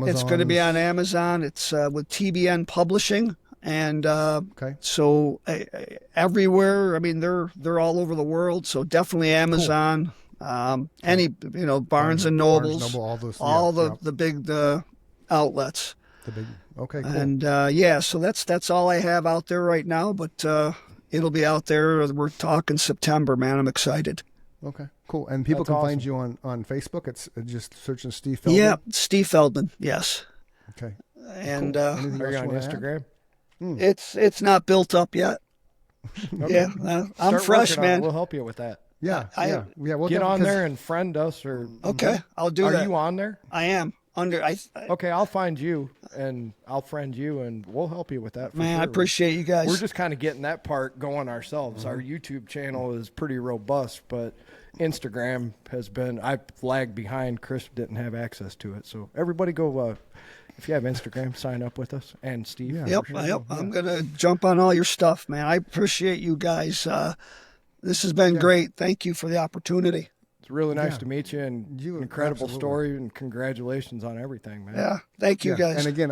It's going to be on Amazon. It's with TBN Publishing, and so everywhere. I mean, they're all over the world. So definitely Amazon. Any Barnes and Nobles, all those, the big outlets. The big. Okay, cool. And so that's all I have out there right now. But it'll be out there. We're talking September, man. I'm excited. Okay, cool. And people That's can awesome. find you on Facebook. It's just searching Steve Feldman. Yeah, Steve Feldman. Yes. Okay. And Anything Are else you on wanna add? Instagram? it's not built up yet. Yeah, I'm Start fresh, working on it. man. We'll help you with that. Yeah, yeah. We'll Get on because- there and friend us, or Okay, I'll do are that. you on there? I am under. Okay, I'll find you and I'll friend you, and we'll help you with that. For Man, I sure. appreciate you guys. We're just kind of getting that part going ourselves. Our YouTube channel is pretty robust, but Instagram has been. I lagged behind. Chris didn't have access to it, so everybody go. If you have Instagram, sign up with us and Steve. Yeah. Yep, for sure. yep. I'm gonna jump on all your stuff, man. I appreciate you guys. This has been great. Thank you for the opportunity. It's really nice Yeah. to meet you, and You- incredible absolutely. story, and congratulations on everything, man. Yeah, thank you Yeah. guys. And again,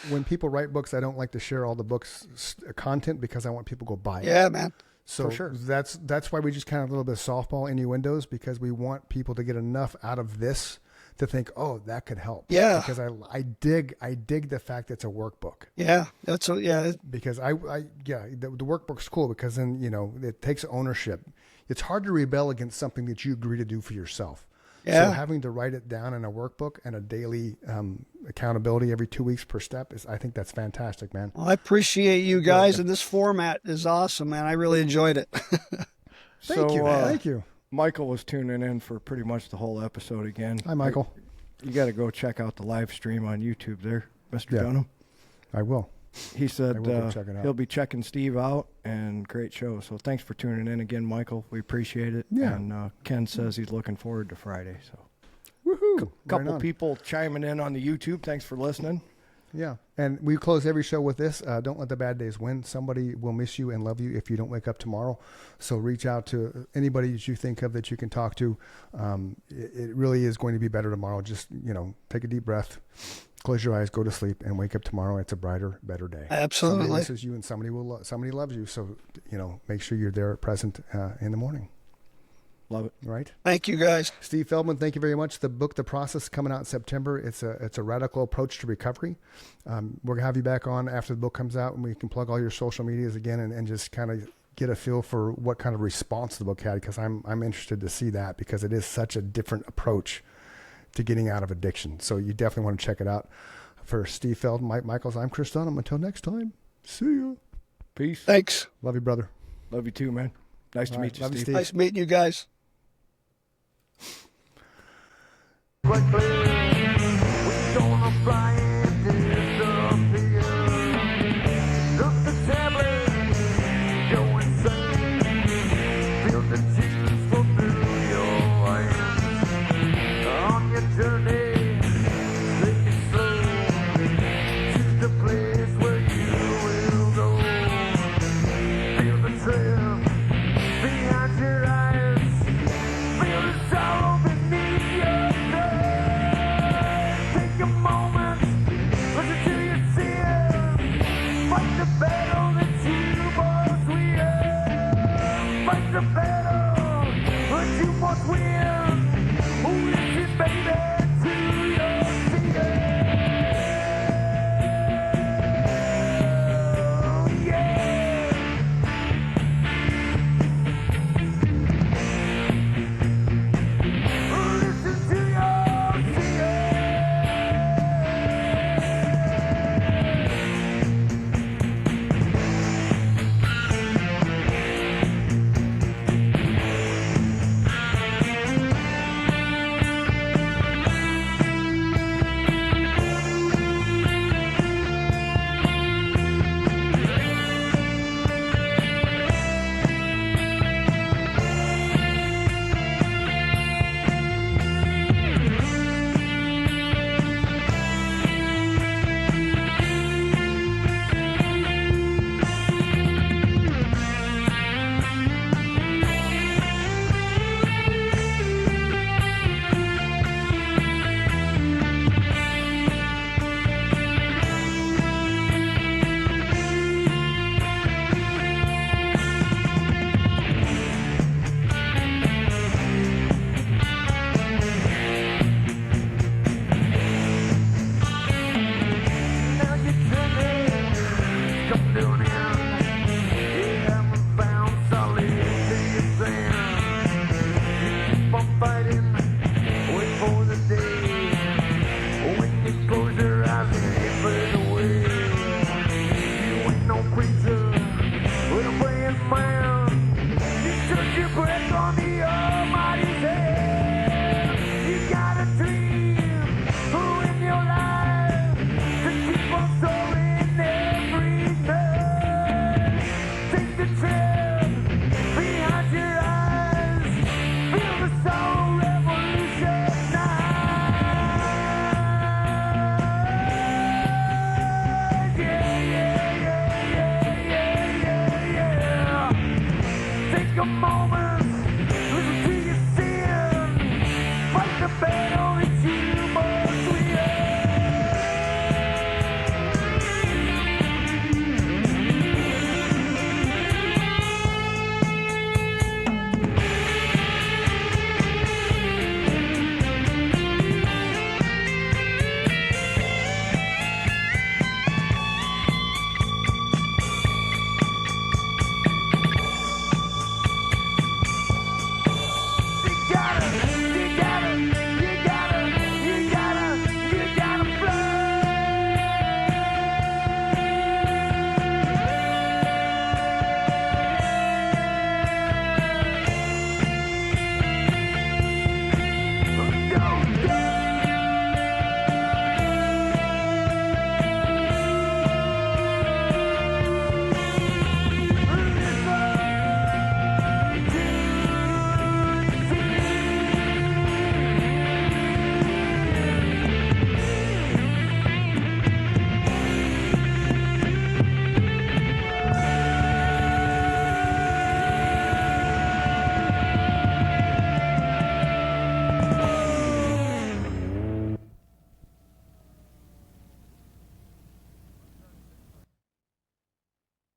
when people write books, I don't like to share all the books content because I want people to go buy it. Yeah, man. So For sure. that's why we just kind of a little bit of softball innuendos, because we want people to get enough out of this to think, oh, that could help. Yeah. Because I dig the fact that it's a workbook. Yeah, Because the workbook's cool because then, it takes ownership. It's hard to rebel against something that you agree to do for yourself. Yeah. So having to write it down in a workbook and a daily accountability every 2 weeks per step I think that's fantastic, man. Well, I appreciate you guys, and this format is awesome, man. I really enjoyed it. Thank you. Thank you. Michael was tuning in for pretty much the whole episode again. Hi, Michael. You got to go check out the live stream on YouTube there, Mr. Yeah. Dunham. I will. He said I will go check it out. he'll be checking Steve out, and great show. So thanks for tuning in again, Michael. We appreciate it. Yeah. And Ken says he's looking forward to Friday. So Woohoo. couple Right on. people chiming in on the YouTube. Thanks for listening. Yeah. And we close every show with this. Don't let the bad days win. Somebody will miss you and love you if you don't wake up tomorrow. So reach out to anybody that you think of that you can talk to. It really is going to be better tomorrow. Just, take a deep breath, close your eyes, go to sleep, and wake up tomorrow. It's a brighter, better day. Absolutely. Somebody misses you and somebody loves you. So, make sure you're there present in the morning. Love it. Right? Thank you guys. Steve Feldman, thank you very much. The book, The Process, coming out in September. It's a radical approach to recovery. We're going to have you back on after the book comes out, and we can plug all your social medias again and just kind of get a feel for what kind of response the book had, because I'm interested to see that, because it is such a different approach to getting out of addiction. So you definitely want to check it out. For Steve Feldman, Mike Michaels, I'm Chris Dunham. Until next time, see you. Peace. Thanks. Love you, brother. Love you too, man. Nice to All meet right. you, Love you, Steve. Steve. Nice meeting you guys. Quickly, we're gonna fly and disappear. Look the tablet, go insane. Feel the tears flow through your eyes. On your journey, take it slow to the place where you will go. Feel the trail behind your eyes. Feel the sorrow beneath your Take a moment, listen to your tears. Fight the battle that you both we have. Fight the battle. north wind. Oh, listen, baby, to your singing. Yeah. Listen to your singing. Now you're turning, come down in. Yeah, I'm bound solid to your sand. You keep on fighting, wait for the day when you close your eyes and it fades away. You ain't no preacher, but a praying man. You took your breath on the earth.